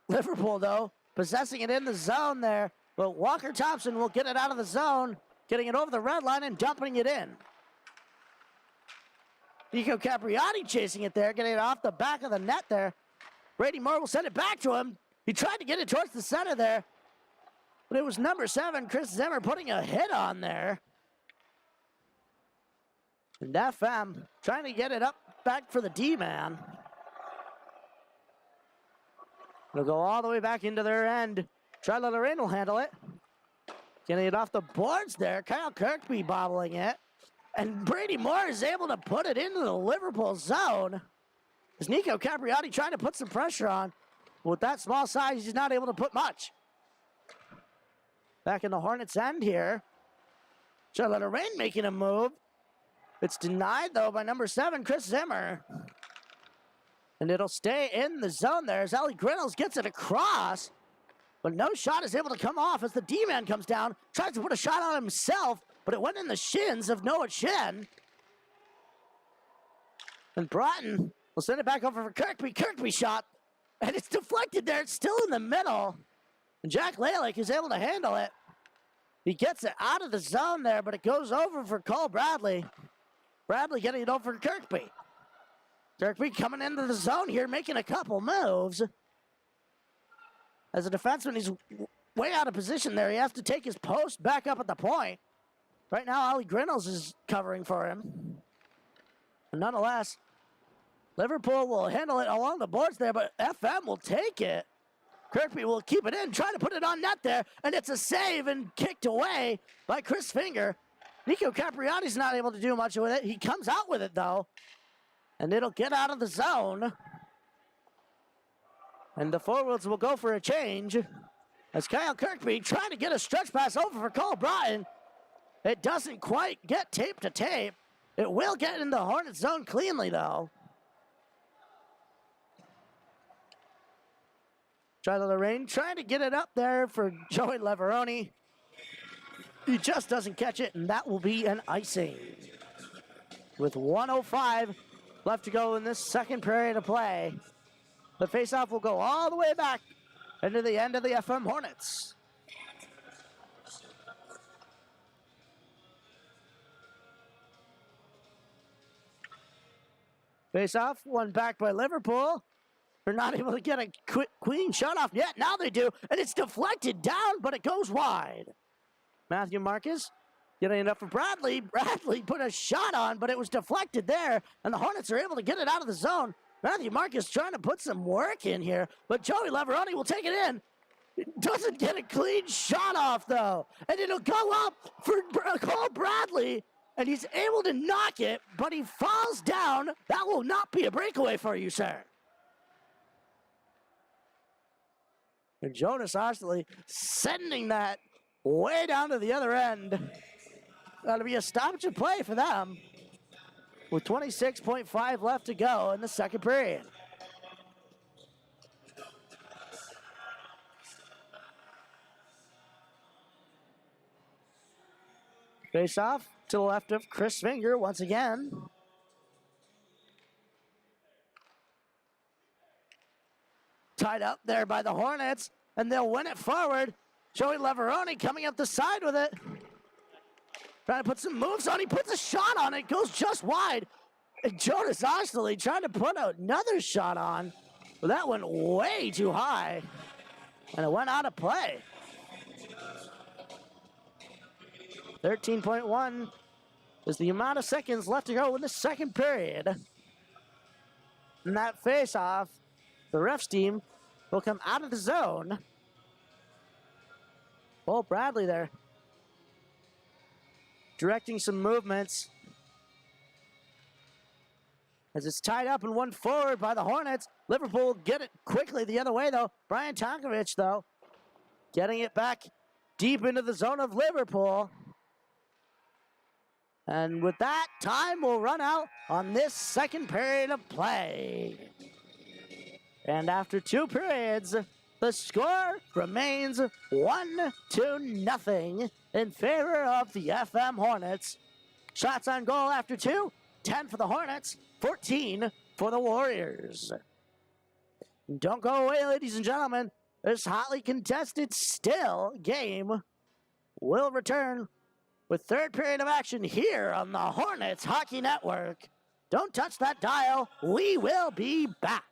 Speaker 1: Liverpool, though, possessing it in the zone there. But Walker Thompson will get it out of the zone, getting it over the red line and dumping it in. Nico Capriati chasing it there, getting it off the back of the net there. Brady Moore will send it back to him. He tried to get it towards the center there, but it was number 7, Chris Zimmer, putting a hit on there. And FM trying to get it up back for the D-man. It'll go all the way back into their end. Charlotte Lorraine will handle it. Getting it off the boards there. Kyle Kirkby bobbling it. And Brady Moore is able to put it into the Liverpool zone. As Nico Capriati trying to put some pressure on. With that small size, he's not able to put much. Back in the Hornets' end here. Charlotte Lorraine making a move. It's denied, though, by number 7, Chris Zimmer. And it'll stay in the zone there as Ali Grinnells gets it across. But no shot is able to come off as the D-man comes down. Tries to put a shot on himself, but it went in the shins of Noah Chen. And Broughton will send it back over for Kirkby. Kirkby shot. And it's deflected there. It's still in the middle. And Jack Lalick is able to handle it. He gets it out of the zone there, but it goes over for Cole Bradley. Bradley getting it over for Kirkby. Kirkby coming into the zone here, making a couple moves. As a defenseman, he's way out of position there. He has to take his post back up at the point. Right now, Ali Grinnells is covering for him. But nonetheless, Liverpool will handle it along the boards there, but FM will take it. Kirkby will keep it in, try to put it on net there, and it's a save and kicked away by Chris Finger. Nico Capriati's not able to do much with it. He comes out with it, though, and it'll get out of the zone. And the forwards will go for a change as Kyle Kirkby trying to get a stretch pass over for Cole Broughton. It doesn't quite get tape to tape. It will get in the Hornets zone cleanly, though. Charlotte Lorraine trying to get it up there for Joey Leveroni. He just doesn't catch it, and that will be an icing. With 1:05 left to go in this second period of play, the faceoff will go all the way back into the end of the FM Hornets. Faceoff, one back by Liverpool. They're not able to get a quick, clean shot off yet. Now they do, and it's deflected down, but it goes wide. Matthew Marcus getting it up for Bradley. Bradley put a shot on, but it was deflected there, and the Hornets are able to get it out of the zone. Matthew Marcus trying to put some work in here, but Joey Leveroni will take it in. It doesn't get a clean shot off, though, and it'll go up for Cole Bradley, and he's able to knock it, but he falls down. That will not be a breakaway for you, sir. And Jonas Ostley sending that way down to the other end. That'll be a stoppage of play for them with 26.5 left to go in the second period. Face off to the left of Chris Finger once again. Tied up there by the Hornets, and they'll win it forward. Joey Leveroni coming up the side with it. Trying to put some moves on. He puts a shot on it. Goes just wide. And Jonas Ostley trying to put another shot on. But that went way too high. And it went out of play. 13.1 is the amount of seconds left to go in the second period. And that face-off, the refs team will come out of the zone. Cole Bradley there, directing some movements. As it's tied up and one forward by the Hornets. Liverpool will get it quickly the other way, though. Brian Tonkovich, though, getting it back deep into the zone of Liverpool. And with that, time will run out on this second period of play. And after 2 periods, the score remains 1-0 in favor of the FM Hornets. Shots on goal after 2, 10 for the Hornets, 14 for the Warriors. Don't go away, ladies and gentlemen. This hotly contested still game will return with third period of action here on the Hornets Hockey Network. Don't touch that dial. We will be back.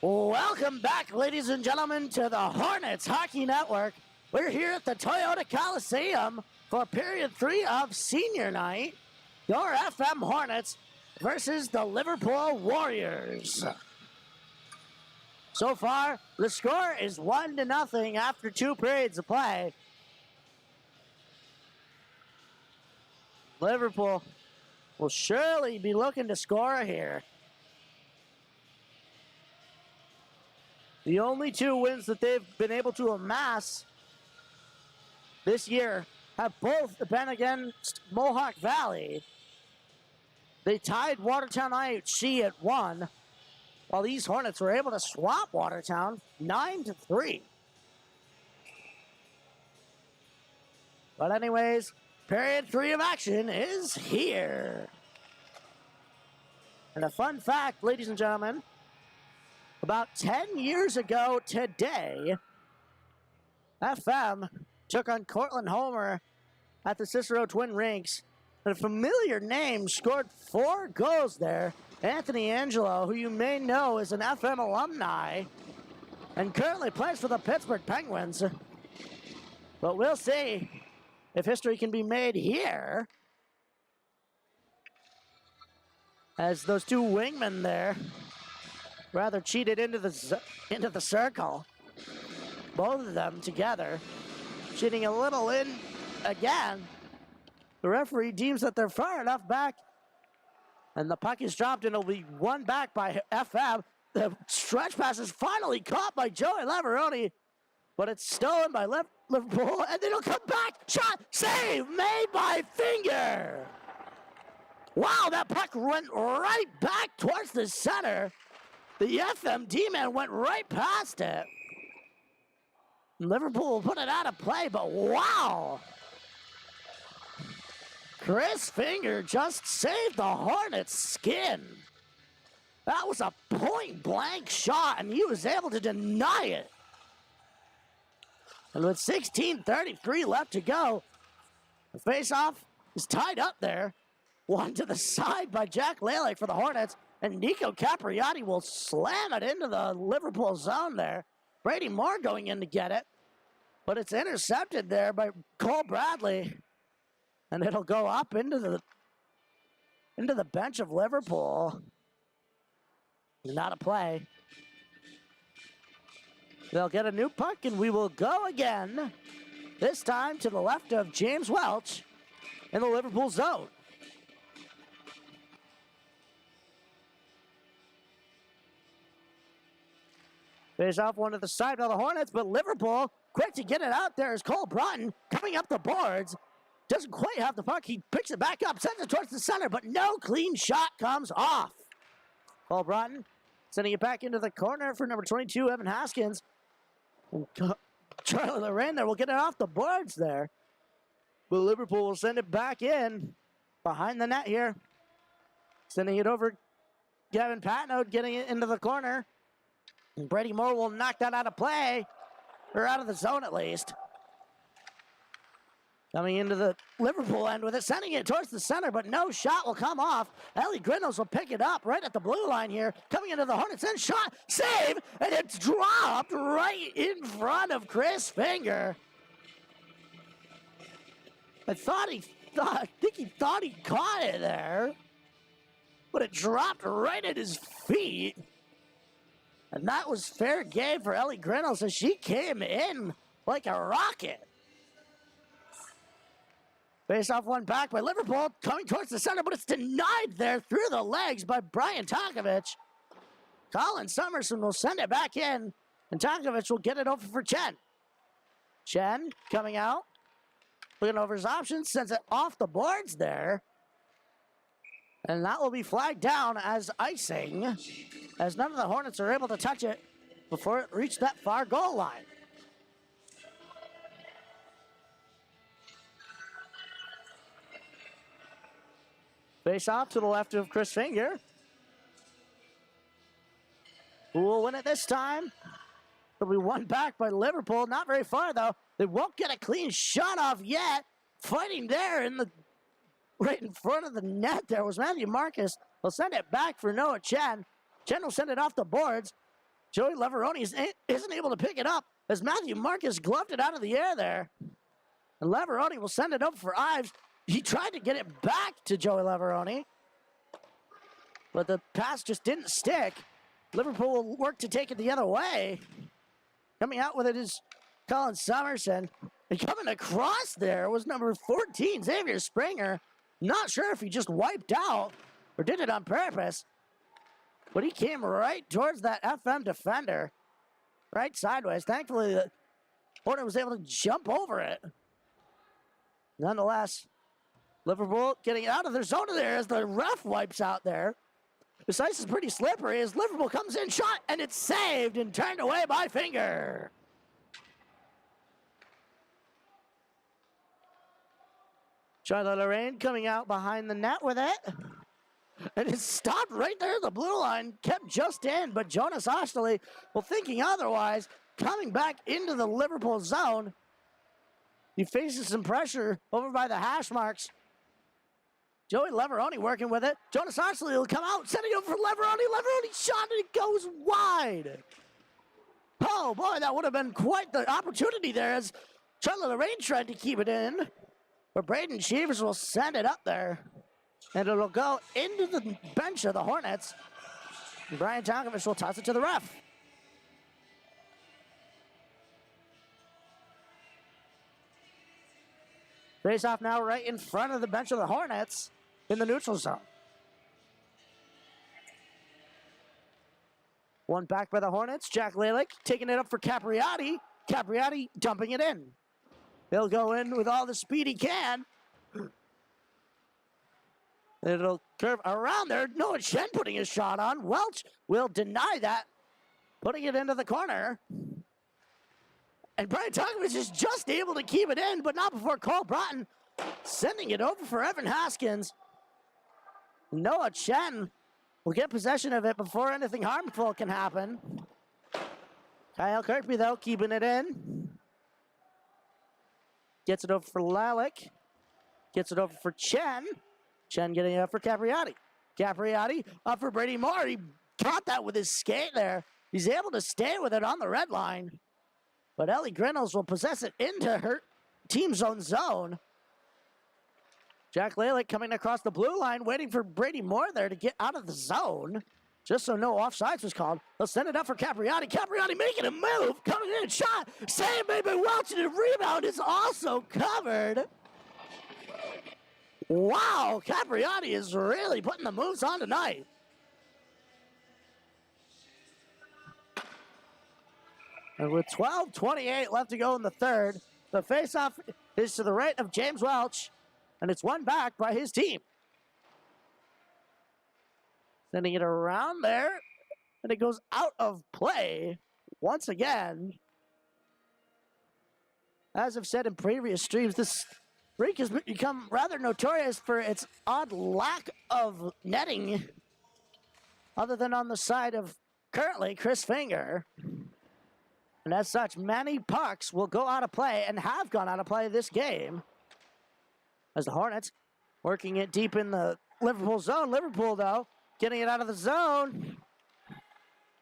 Speaker 1: Welcome back, ladies and gentlemen, to the Hornets Hockey Network. We're here at the Toyota Coliseum for period 3 of senior night. Your FM Hornets versus the Liverpool Warriors. So far, the score is 1-0 after 2 periods of play. Liverpool will surely be looking to score here. The only 2 wins that they've been able to amass this year have both been against Mohawk Valley. They tied Watertown IHC at 1, while these Hornets were able to swap Watertown 9-3. But anyways, period 3 of action is here. And a fun fact, ladies and gentlemen, about 10 years ago today, FM took on Cortland Homer at the Cicero Twin Rinks. And a familiar name scored 4 goals there. Anthony Angelo, who you may know is an FM alumni and currently plays for the Pittsburgh Penguins. But we'll see if history can be made here, as those 2 wingmen there rather cheated into the circle. Both of them together, cheating a little in again. The referee deems that they're far enough back, and the puck is dropped, and it'll be won back by FM. The stretch pass is finally caught by Joey Laveroni, but it's stolen by Liverpool, and then it'll come back. Shot, save, made by Finger. Wow, that puck went right back towards the center. The FM D-man went right past it. Liverpool will put it out of play, but wow. Chris Finger just saved the Hornets' skin. That was a point-blank shot, and he was able to deny it. And with 16:33 left to go, the face-off is tied up there. One to the side by Jack Lalek for the Hornets, and Nico Capriati will slam it into the Liverpool zone there. Brady Moore going in to get it, but it's intercepted there by Cole Bradley, and it'll go up into the bench of Liverpool. Not a play. They'll get a new puck, and we will go again, this time to the left of James Welch in the Liverpool zone. Face off one to the side of the Hornets, but Liverpool, quick to get it out there is Cole Broughton coming up the boards. Doesn't quite have the puck. He picks it back up, sends it towards the center, but no clean shot comes off. Cole Broughton sending it back into the corner for number 22, Evan Haskins. And Charlie Lorraine there will get it off the boards there. But Liverpool will send it back in behind the net here. Sending it over Gavin Patno, getting it into the corner. And Brady Moore will knock that out of play, or out of the zone at least. Coming into the Liverpool end with it, sending it towards the center, but no shot will come off. Ellie Grindos will pick it up right at the blue line here. Coming into the Hornets end, shot, save, and it's dropped right in front of Chris Finger. I think he thought he caught it there, but it dropped right at his feet. And that was fair game for Ellie Grinnell, so she came in like a rocket. Face off one back by Liverpool, coming towards the center, but it's denied there through the legs by Brian Tonkovich. Colin Summerson will send it back in, and Tonkovich will get it over for Chen. Chen coming out, looking over his options, sends it off the boards there. And that will be flagged down as icing, as none of the Hornets are able to touch it before it reached that far goal line. Face off to the left of Chris Finger, who will win it this time. It'll be won back by Liverpool. Not very far, though. They won't get a clean shot off yet. Fighting there right in front of the net there was Matthew Marcus. Will send it back for Noah Chen. Chen will send it off the boards. Joey Leveroni isn't able to pick it up as Matthew Marcus gloved it out of the air there. And Leveroni will send it up for Ives. He tried to get it back to Joey Leveroni, but the pass just didn't stick. Liverpool will work to take it the other way. Coming out with it is Colin Summerson. And coming across there was number 14, Xavier Springer. Not sure if he just wiped out or did it on purpose, but he came right towards that FM defender, right sideways. Thankfully, the Hornet was able to jump over it. Nonetheless, Liverpool getting out of their zone there as the ref wipes out there. This ice is pretty slippery as Liverpool comes in, shot, and it's saved and turned away by Finger. Charlotte Lorraine coming out behind the net with it. And it stopped right there at the blue line, kept just in, but Jonas Ostley, well, thinking otherwise, coming back into the Liverpool zone. He faces some pressure over by the hash marks. Joey Leveroni working with it. Jonas Ostley will come out, sending it over for Leveroni. Leveroni shot, and it goes wide. Oh, boy, that would have been quite the opportunity there as Charlotte Lorraine tried to keep it in. But Braden Cheevers will send it up there. And it'll go into the bench of the Hornets. And Brian Tonkovich will toss it to the ref. Face off now right in front of the bench of the Hornets in the neutral zone. One back by the Hornets. Jack Lalick taking it up for Capriati. Capriati dumping it in. He'll go in with all the speed he can. It'll curve around there. Noah Chen putting his shot on. Welch will deny that, putting it into the corner. And Brian Tonkovich is just able to keep it in, but not before Cole Broughton sending it over for Evan Haskins. Noah Chen will get possession of it before anything harmful can happen. Kyle Kirkby, though, keeping it in. Gets it over for Lalick. Gets it over for Chen. Chen getting it up for Capriati. Capriati up for Brady Moore. He caught that with his skate there. He's able to stay with it on the red line. But Ellie Grinnells will possess it into her team's own zone. Jack Lalick coming across the blue line, waiting for Brady Moore there to get out of the zone. Just so no offsides was called. They'll send it up for Capriati. Capriati making a move. Coming in, shot. Saved by Welch, and the rebound is also covered. Wow, Capriati is really putting the moves on tonight. And with 12:28 left to go in the third, the faceoff is to the right of James Welch, and it's won back by his team. Sending it around there, and it goes out of play once again. As I've said in previous streams, this rink has become rather notorious for its odd lack of netting, other than on the side of currently Chris Finger. And as such, many pucks will go out of play and have gone out of play this game. As the Hornets working it deep in the Liverpool zone. Liverpool, though, getting it out of the zone.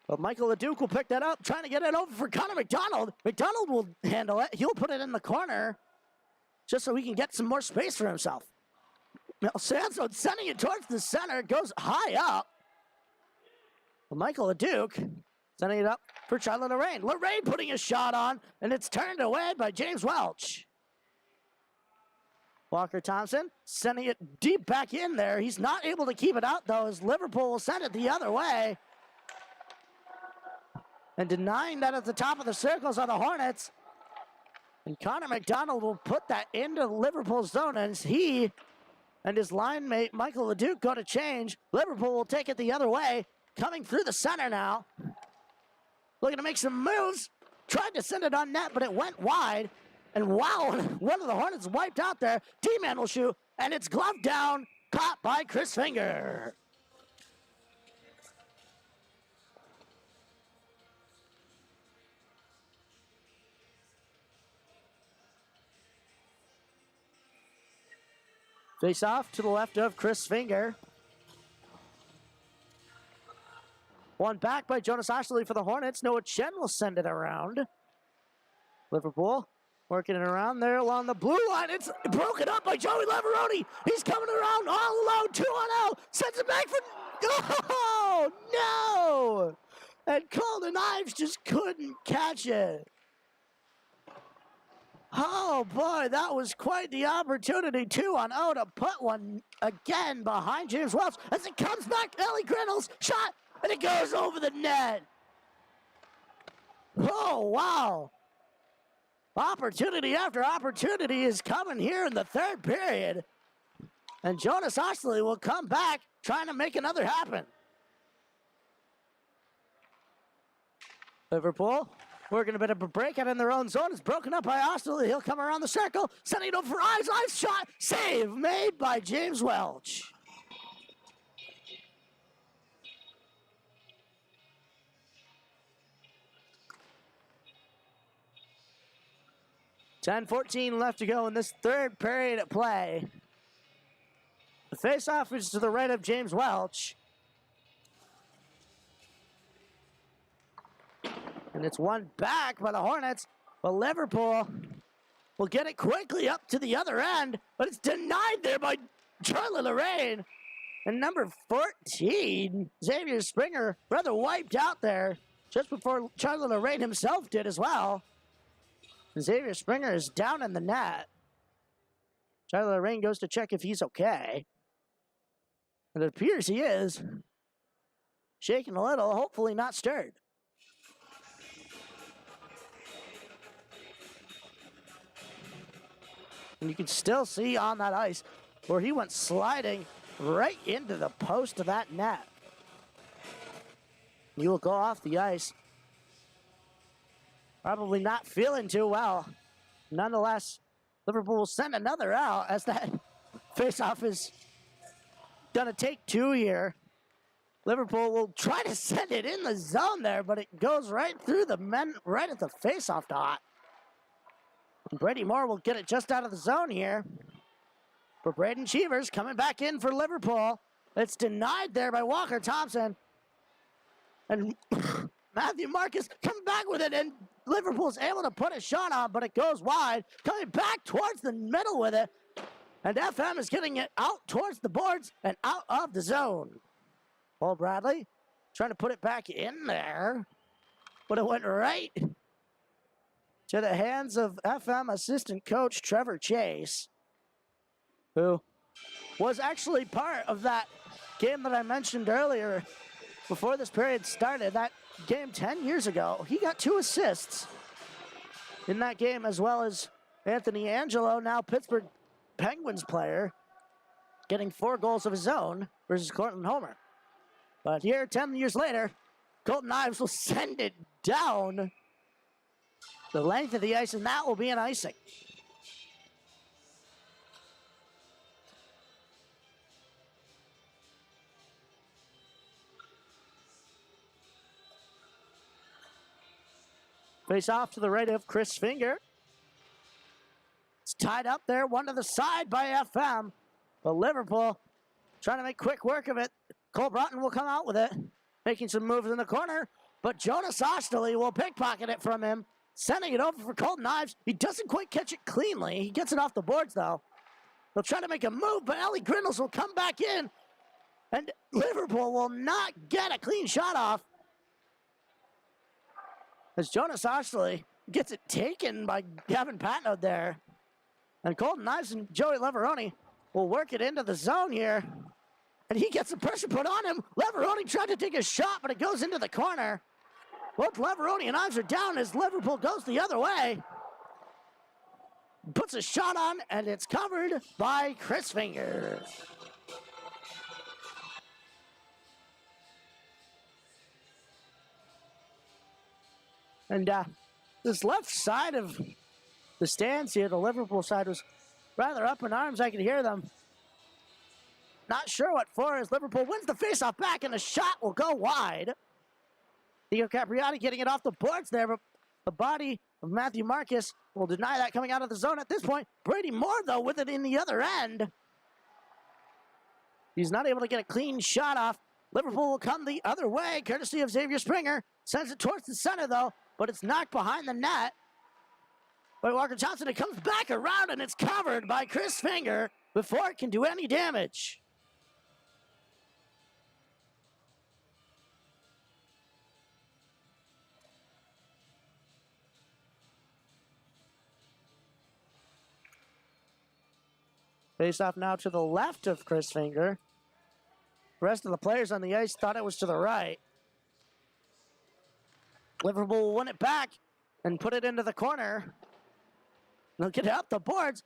Speaker 1: But Michael Leduc will pick that up, trying to get it over for Connor McDonald. McDonald will handle it. He'll put it in the corner just so he can get some more space for himself. Now, Sansone sending it towards the center. It goes high up. But Michael Leduc sending it up for Charlotte Lorraine. Lorraine putting a shot on, and it's turned away by James Welch. Walker Thompson sending it deep back in there. He's not able to keep it out, though, as Liverpool will send it the other way. And denying that at the top of the circles are the Hornets. And Connor McDonald will put that into Liverpool's zone as he and his line mate Michael Leduc go to change. Liverpool will take it the other way, coming through the center now. Looking to make some moves. Tried to send it on net, but it went wide. And wow, one of the Hornets wiped out there. D-man will shoot, and it's gloved down, caught by Chris Finger. Face off to the left of Chris Finger. One back by Jonas Ashley for the Hornets. Noah Chen will send it around. Liverpool working it around there along the blue line. It's broken up by Joey Leveroni. He's coming around all alone. 2-on-0. Sends it back for... Oh, no! And Golden Ives just couldn't catch it. Oh, boy, that was quite the opportunity. 2-on-0 to put one again behind James Welch. As it comes back, Ellie Grinnell's shot, and it goes over the net. Oh, wow. Opportunity after opportunity is coming here in the third period. And Jonas Ashley will come back trying to make another happen. Liverpool working a bit of a breakout in their own zone. It's broken up by Ashley. He'll come around the circle. Sending it over for Ives. Ives shot. Save made by James Welch. $10-14 left to go in this third period at play. The face-off is to the right of James Welch. And it's one back by the Hornets, but Liverpool will get it quickly up to the other end, but it's denied there by Charlie Lorraine. And number 14, Xavier Springer, rather wiped out there just before Charlie Lorraine himself did as well. Xavier Springer is down in the net. Charlie Lorraine goes to check if he's okay. And it appears he is. Shaking a little, hopefully not stirred. And you can still see on that ice where he went sliding right into the post of that net. He will go off the ice. Probably not feeling too well. Nonetheless, Liverpool will send another out as that faceoff is done a take two here. Liverpool will try to send it in the zone there, but it goes right through the men, right at the faceoff dot. And Brady Moore will get it just out of the zone here. For Braden Cheevers coming back in for Liverpool. It's denied there by Walker Thompson. And Matthew Marcus coming back with it, and Liverpool's able to put a shot on, but it goes wide. Coming back towards the middle with it. And FM is getting it out towards the boards and out of the zone. Paul Bradley trying to put it back in there. But it went right to the hands of FM assistant coach Trevor Chase, who was actually part of that game that I mentioned earlier before this period started. That game 10 years ago. He got 2 assists in that game, as well as Anthony Angelo, now Pittsburgh Penguins player, getting 4 goals of his own versus Cortland Homer. But here, 10 years later, Golden Ives will send it down the length of the ice, and that will be an icing. Face off to the right of Chris Finger. It's tied up there, one to the side by FM. But Liverpool trying to make quick work of it. Cole Broughton will come out with it, making some moves in the corner. But Jonas Ashley will pickpocket it from him, sending it over for Golden Ives. He doesn't quite catch it cleanly. He gets it off the boards, though. They'll try to make a move, but Ellie Grindles will come back in. And Liverpool will not get a clean shot off, as Jonas Ashley gets it taken by Gavin Patnode there. And Golden Ives and Joey Leveroni will work it into the zone here. And he gets the pressure put on him. Leveroni tried to take a shot, but it goes into the corner. Both Leveroni and Ives are down as Liverpool goes the other way. Puts a shot on, and it's covered by Chris Finger. And this left side of the stands here, the Liverpool side, was rather up in arms. I could hear them. Not sure what for, as Liverpool wins the faceoff back, and the shot will go wide. Theo Capriati getting it off the boards there, but the body of Matthew Marcus will deny that coming out of the zone at this point. Brady Moore, though, with it in the other end. He's not able to get a clean shot off. Liverpool will come the other way, courtesy of Xavier Springer. Sends it towards the center, though, but it's knocked behind the net by Walker Thompson. It comes back around, and it's covered by Chris Finger before it can do any damage. Face off now to the left of Chris Finger. The rest of the players on the ice thought it was to the right. Liverpool will win it back and put it into the corner. They'll get out the boards.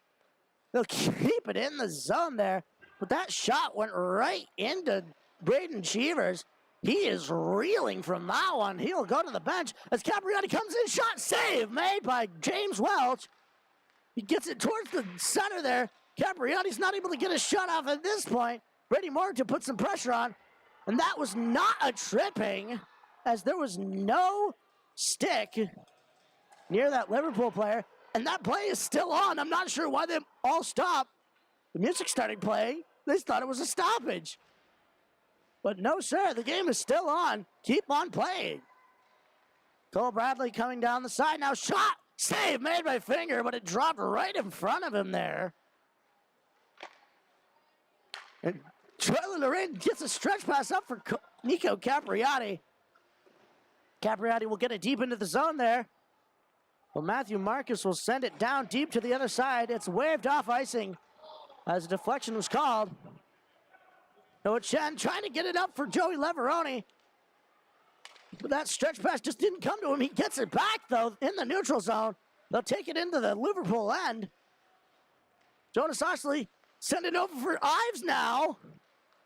Speaker 1: They'll keep it in the zone there. But that shot went right into Braden Cheevers. He is reeling from that one. He'll go to the bench as Capriati comes in. Shot save made by James Welch. He gets it towards the center there. Capriati's not able to get a shot off at this point. Brady Moore to put some pressure on. And that was not a tripping, as there was no stick near that Liverpool player. And that play is still on. I'm not sure why they all stopped. The music started playing. They thought it was a stoppage. But no, sir, the game is still on. Keep on playing. Cole Bradley coming down the side now. Shot! Save made by Finger, but it dropped right in front of him there. And Charlie Lorraine gets a stretch pass up for Nico Capriati. Capriati will get it deep into the zone there. Well, Matthew Marcus will send it down deep to the other side. It's waved off icing as a deflection was called. Noah Chen trying to get it up for Joey Leveroni. But that stretch pass just didn't come to him. He gets it back, though, in the neutral zone. They'll take it into the Liverpool end. Jonas Oxley send it over for Ives now.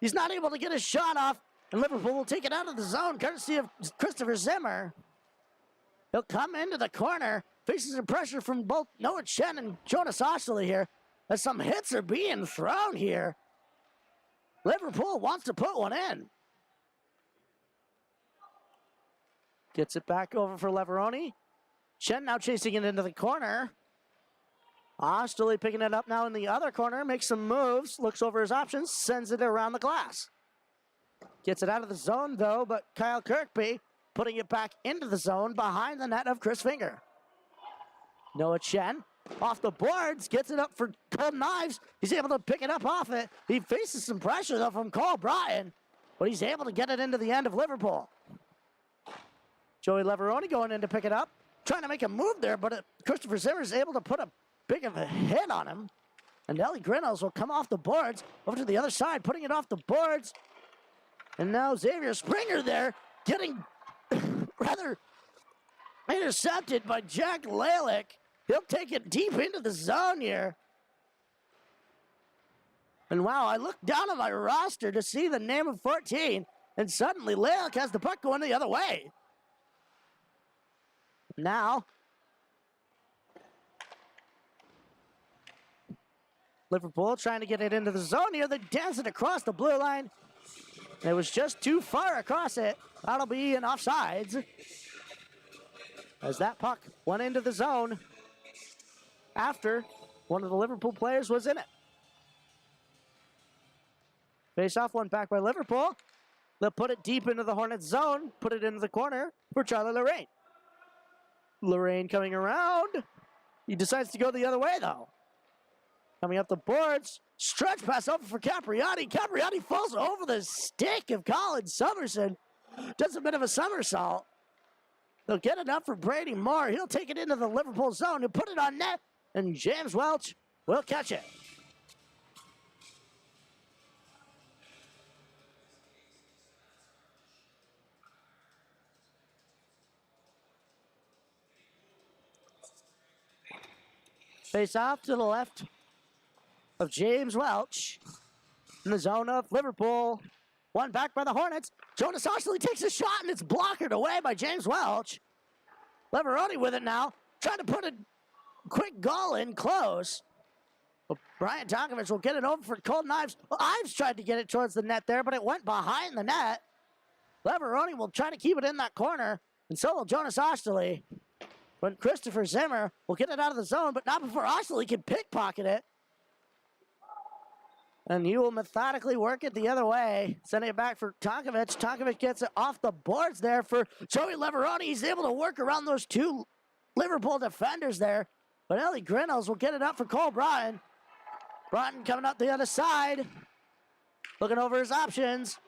Speaker 1: He's not able to get a shot off, and Liverpool will take it out of the zone, courtesy of Christopher Zimmer. He'll come into the corner, faces some pressure from both Noah Chen and Jonas Oxley here, as some hits are being thrown here. Liverpool wants to put one in. Gets it back over for Leveroni. Chen now chasing it into the corner. Osterley picking it up now in the other corner, makes some moves, looks over his options, sends it around the glass. Gets it out of the zone, though, but Kyle Kirkby putting it back into the zone behind the net of Chris Finger. Noah Chen off the boards, gets it up for Cole Knives. He's able to pick it up off it. He faces some pressure, though, from Cole Bryant, but he's able to get it into the end of Liverpool. Joey Leveroni going in to pick it up, trying to make a move there, but Christopher Zimmer is able to put a big of a hit on him. And Ellie Grinnells will come off the boards over to the other side, putting it off the boards. And now Xavier Springer there getting rather intercepted by Jack Lalick. He'll take it deep into the zone here. And wow, I looked down at my roster to see the name of 14, and suddenly Lalick has the puck going the other way. Now, Liverpool trying to get it into the zone here. They dance it across the blue line. And it was just too far across it. That'll be an offsides, as that puck went into the zone after one of the Liverpool players was in it. Face-off one back by Liverpool. They'll put it deep into the Hornets zone, put it into the corner for Charlie Lorraine. Lorraine coming around. He decides to go the other way, though. Coming up the boards. Stretch pass over for Capriati. Capriati falls over the stick of Colin Summerson. Does a bit of a somersault. They'll get it up for Brady Moore. He'll take it into the Liverpool zone and put it on net. And James Welch will catch it. Face off to the left of James Welch in the zone of Liverpool. One back by the Hornets. Jonas Oxley takes a shot, and it's blockered away by James Welch. Leveroni with it now, trying to put a quick goal in close. But Brian Tonkovich will get it over for Colton Ives. Well, Ives tried to get it towards the net there, but it went behind the net. Leveroni will try to keep it in that corner, and so will Jonas Oxley. But Christopher Zimmer will get it out of the zone, but not before Oxley can pickpocket it. And he will methodically work it the other way, sending it back for Tonkovic. Tonkovic gets it off the boards there for Joey Leveroni. He's able to work around those two Liverpool defenders there. But Ellie Grinnells will get it up for Cole Broughton. Broughton coming up the other side. Looking over his options.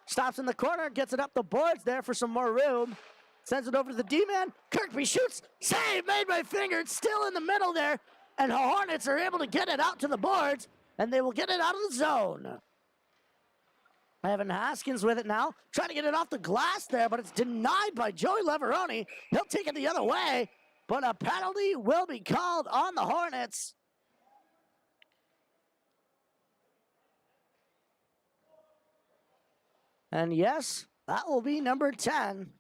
Speaker 1: Stops in the corner, gets it up the boards there for some more room. Sends it over to the D-man. Kirkby shoots. Save made by Finger. It's still in the middle there. And the Hornets are able to get it out to the boards. And they will get it out of the zone. Evan Haskins with it now. Trying to get it off the glass there, but it's denied by Joey Leveroni. He'll take it the other way. But a penalty will be called on the Hornets. And yes, that will be number 10.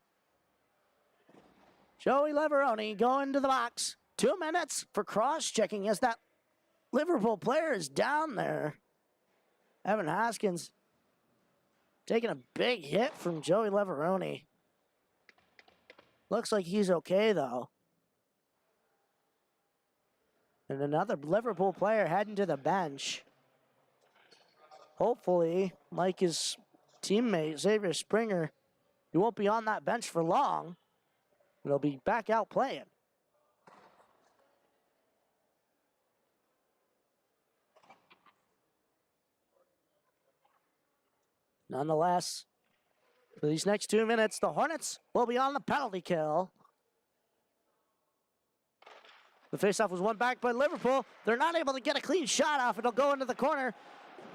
Speaker 1: Joey Leveroni going to the box. 2 minutes for cross-checking as that Liverpool player is down there. Evan Haskins taking a big hit from Joey Leveroni. Looks like he's okay, though. And another Liverpool player heading to the bench. Hopefully, like his teammate, Xavier Springer, he won't be on that bench for long. He'll be back out playing. Nonetheless, for these next 2 minutes, the Hornets will be on the penalty kill. The faceoff was won back by Liverpool. They're not able to get a clean shot off. It'll go into the corner.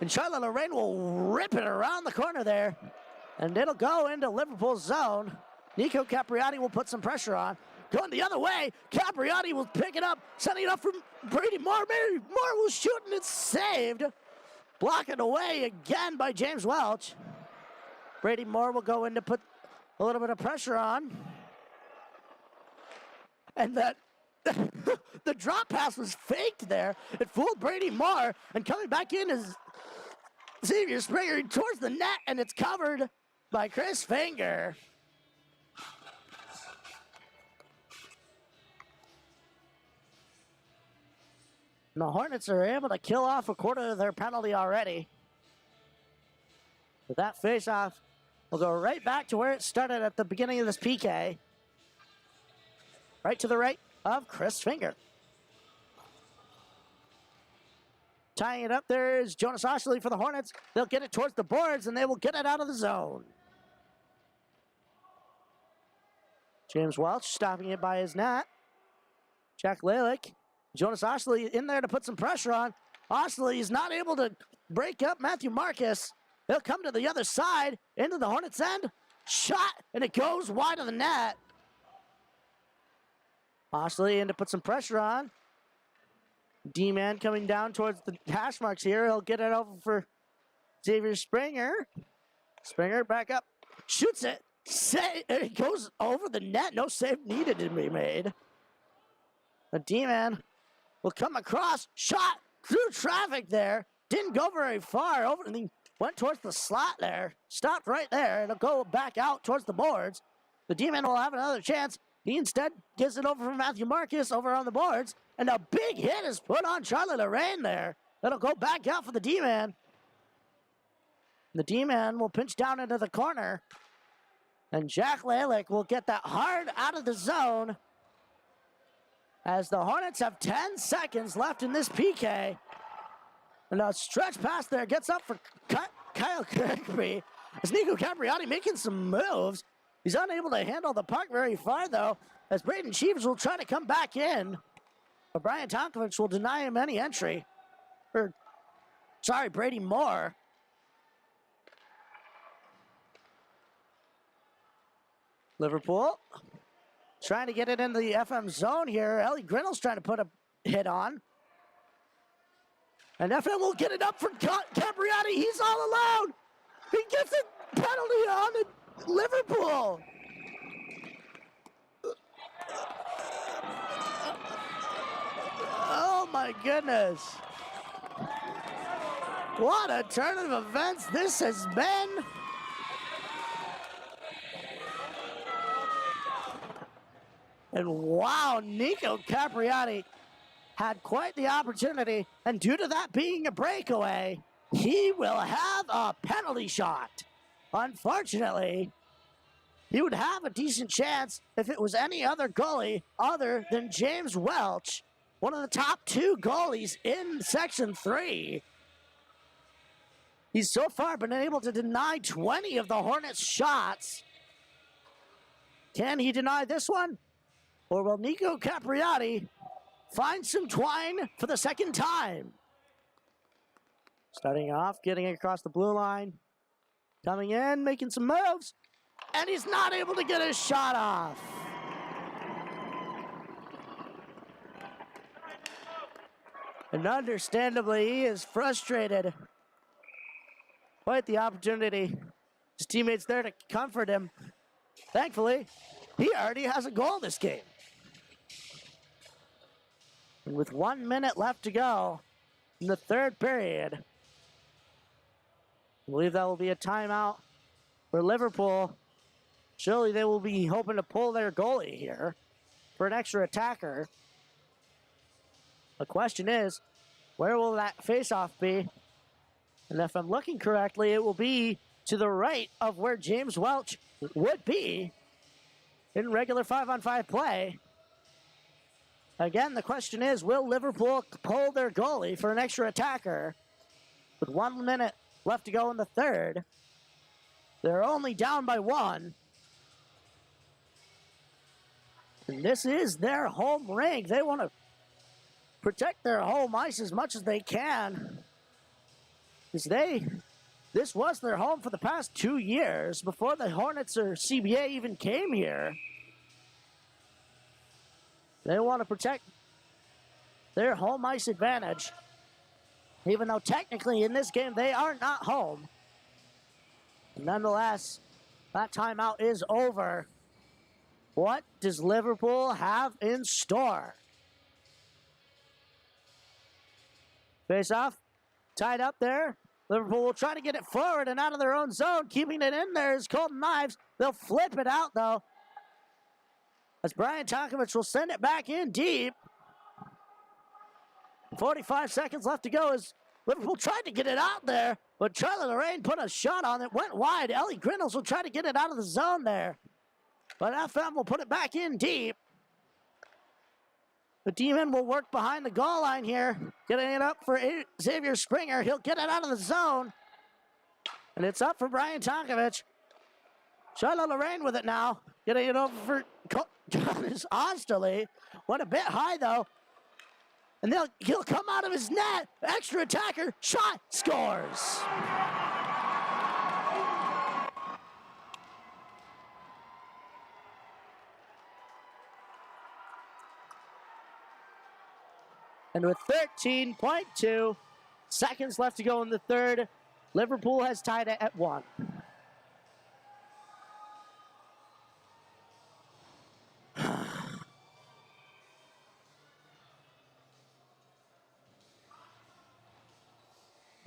Speaker 1: And Charlotte Lorraine will rip it around the corner there. And it'll go into Liverpool's zone. Nico Capriati will put some pressure on. Going the other way. Capriati will pick it up. Sending it up from Brady Moore. Moore will shoot and it's saved. Blocking away again by James Welch. Brady Moore will go in to put a little bit of pressure on. And that the drop pass was faked there. It fooled Brady Moore. And coming back in is Xavier Springer towards the net, and it's covered by Chris Finger. And the Hornets are able to kill off a quarter of their penalty already. With that face-off, we'll go right back to where it started at the beginning of this PK. Right to the right of Chris Finger. Tying it up there is Jonas Oshley for the Hornets. They'll get it towards the boards, and they will get it out of the zone. James Welch stopping it by his net. Jack Lalick. Jonas Oshley in there to put some pressure on. Oshley is not able to break up Matthew Marcus. He'll come to the other side, into the Hornets' end. Shot, and it goes wide of the net. Oshley in to put some pressure on. D-man coming down towards the hash marks here. He'll get it over for Xavier Springer. Springer back up. Shoots it. It goes over the net. No save needed to be made. The D-man will come across. Shot through traffic there. Didn't go very far. Over and he went towards the slot there. Stopped right there. It'll go back out towards the boards. The D-man will have another chance. He instead gives it over for Matthew Marcus over on the boards. And a big hit is put on Charlie Lorraine there. That'll go back out for the D-man. The D-man will pinch down into the corner. And Jack Lalick will get that hard out of the zone. As the Hornets have 10 seconds left in this PK. And a stretch pass there gets up for Kyle Kirkby. As Nico Capriati making some moves. He's unable to handle the puck very far, though, as Braden Sheaves will try to come back in. But Brian Tonkovic will deny him any entry. Brady Moore. Liverpool trying to get it into the FM zone here. Ellie Grinnell's trying to put a hit on. And FM will get it up for Capriati. He's all alone. He gets a penalty on it. Liverpool. Oh my goodness. What a turn of events this has been. And wow, Nico Capriati had quite the opportunity. And due to that being a breakaway, he will have a penalty shot. Unfortunately, he would have a decent chance if it was any other goalie other than James Welch, one of the top 2 goalies in Section 3. He's so far been able to deny 20 of the Hornets' shots. Can he deny this one? Or will Nico Capriati find some twine for the second time? Starting off, getting across the blue line. Coming in, making some moves. And he's not able to get his shot off. And understandably, he is frustrated. Quite the opportunity. His teammates there to comfort him. Thankfully, he already has a goal this game. And with 1 minute left to go in the third period, I believe that will be a timeout for Liverpool. Surely they will be hoping to pull their goalie here for an extra attacker. The question is, where will that faceoff be? And if I'm looking correctly, it will be to the right of where James Welch would be in regular 5-on-5 play. Again, the question is, will Liverpool pull their goalie for an extra attacker? With 1 minute left to go in the third, they're only down by 1. And this is their home rink. They want to protect their home ice as much as they can. This was their home for the past 2 years before the Hornets or CBA even came here. They want to protect their home ice advantage. Even though technically in this game they are not home. Nonetheless, that timeout is over. What does Liverpool have in store? Face off, tied up there. Liverpool will try to get it forward and out of their own zone. Keeping it in there is Colton Knives. They'll flip it out, though, as Brian Tonkovich will send it back in deep. 45 seconds left to go as Liverpool tried to get it out there, but Charlie Lorraine put a shot on it, went wide. Ellie Grindles will try to get it out of the zone there, but FM will put it back in deep. The D-man will work behind the goal line here, getting it up for Xavier Springer. He'll get it out of the zone, and it's up for Brian Tonkovich. Charlotte Lorraine with it now, getting it over for Jonas Osterley. Went a bit high, though, and he'll come out of his net. Extra attacker, shot, scores. And with 13.2 seconds left to go in the third, Liverpool has tied it at 1.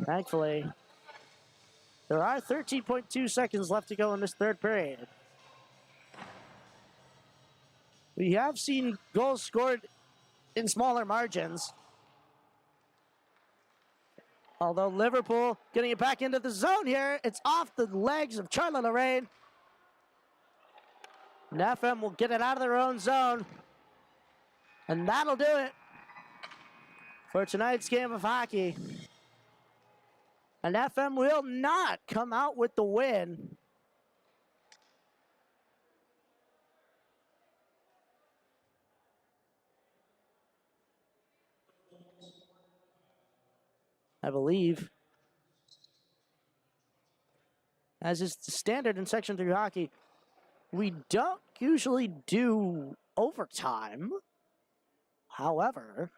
Speaker 1: Thankfully, there are 13.2 seconds left to go in this third period. We have seen goals scored in smaller margins. Although Liverpool getting it back into the zone here. It's off the legs of Charlie Lorraine. And FM will get it out of their own zone. And that'll do it for tonight's game of hockey. And FM will not come out with the win. I believe, as is the standard in Section 3 hockey, we don't usually do overtime. However,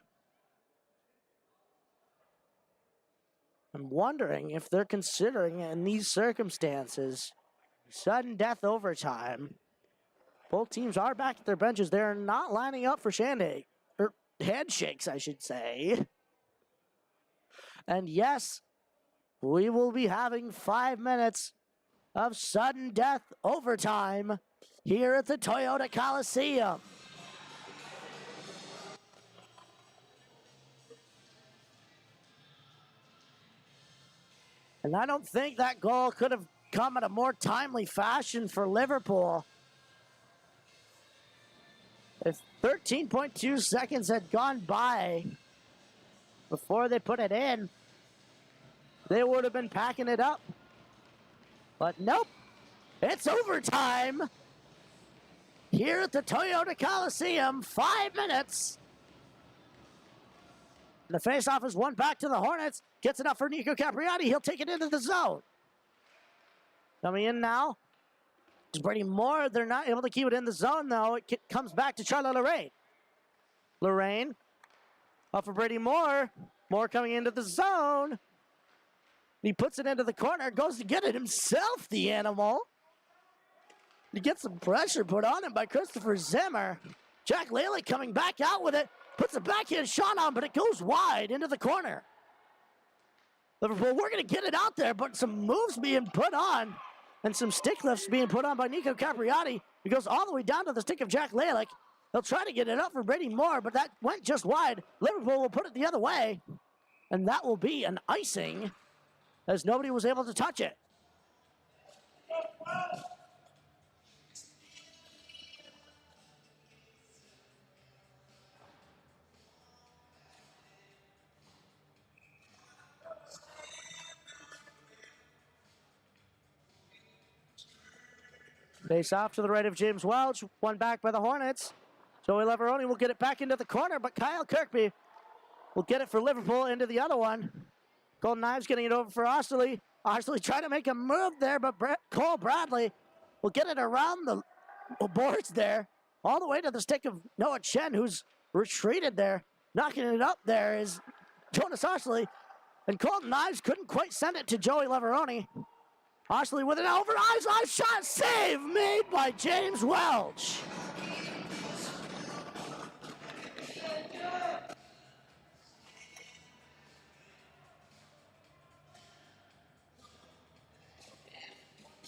Speaker 1: I'm wondering if they're considering in these circumstances sudden death overtime. Both teams are back at their benches. They're not lining up for shandy, or handshakes, I should say. And yes, we will be having 5 minutes of sudden death overtime here at the Toyota Coliseum. And I don't think that goal could have come at a more timely fashion for Liverpool. If 13.2 seconds had gone by before they put it in, they would have been packing it up. But nope, it's overtime here at the Toyota Coliseum. 5 minutes. The faceoff is won back to the Hornets. Gets it up for Nico Capriati. He'll take it into the zone. Coming in now is Brady Moore. They're not able to keep it in the zone, though. It comes back to Charlotte Lorraine. Lorraine up for Brady Moore. Moore coming into the zone. He puts it into the corner. Goes to get it himself, the animal. He gets some pressure put on him by Christopher Zimmer. Jack Laley coming back out with it. Puts a backhand shot on, but it goes wide into the corner. Liverpool, we're going to get it out there, but some moves being put on and some stick lifts being put on by Nico Capriati. He goes all the way down to the stick of Jack Lalick. He'll try to get it up for Brady Moore, but that went just wide. Liverpool will put it the other way, and that will be an icing as nobody was able to touch it. Face off to the right of James Welch. One back by the Hornets. Joey Leveroni will get it back into the corner, but Kyle Kirkby will get it for Liverpool into the other one. Golden Knives getting it over for Osterley. Osterley trying to make a move there, but Cole Bradley will get it around the boards there, all the way to the stick of Noah Chen, who's retreated there. Knocking it up there is Jonas Osterley, and Golden Knives couldn't quite send it to Joey Leveroni. Osterley with an over eyes shot, save made by James Welch.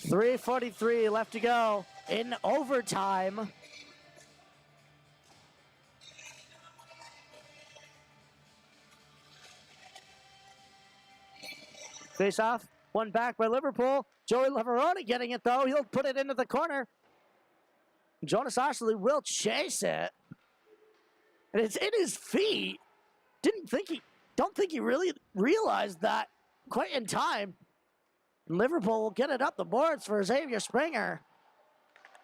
Speaker 1: .343 left to go in overtime. Face off. One back by Liverpool. Joey Leveroni getting it, though. He'll put it into the corner. Jonas Osterley will chase it. And it's in his feet. Don't think he really realized that quite in time. And Liverpool will get it up the boards for Xavier Springer.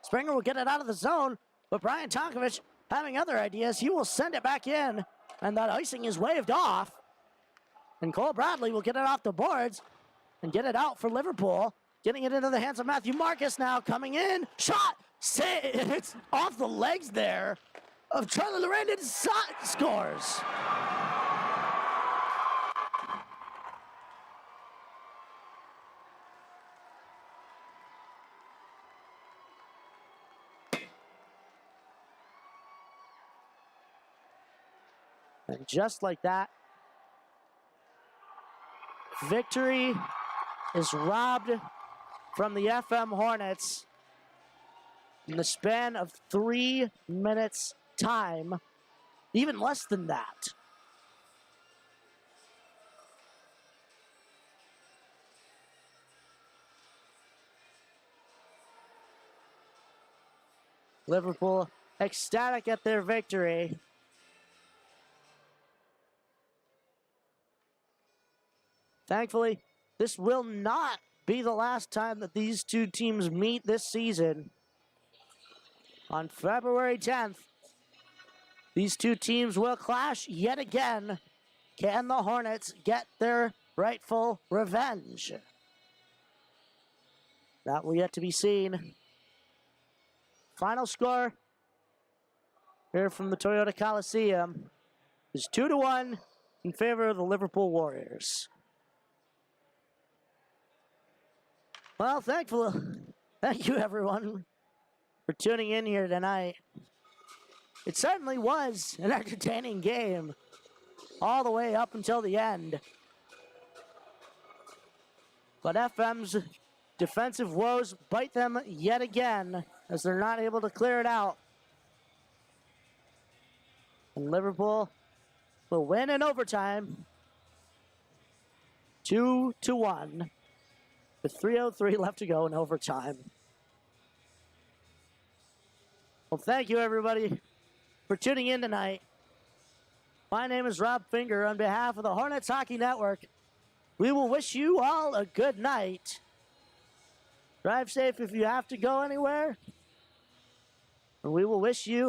Speaker 1: Springer will get it out of the zone, but Brian Tonkovich having other ideas. He will send it back in, and that icing is waved off. And Cole Bradley will get it off the boards and get it out for Liverpool. Getting it into the hands of Matthew Marcus now. Coming in. Shot. It's off the legs there of Charlie Lorraine. It scores. And just like that, victory is robbed from the FM Hornets in the span of 3 minutes time, even less than that. Liverpool ecstatic at their victory. Thankfully, this will not be the last time that these two teams meet this season. On February 10th, these two teams will clash yet again. Can the Hornets get their rightful revenge? That will yet to be seen. Final score here from the Toyota Coliseum is 2-1 in favor of the Liverpool Warriors. Well, thank you everyone for tuning in here tonight. It certainly was an entertaining game all the way up until the end. But FM's defensive woes bite them yet again as they're not able to clear it out. And Liverpool will win in overtime 2-1. with 3:03 left to go in overtime. Well, thank you, everybody, for tuning in tonight. My name is Rob Finger. On behalf of the Hornets Hockey Network, we will wish you all a good night. Drive safe if you have to go anywhere. And we will wish you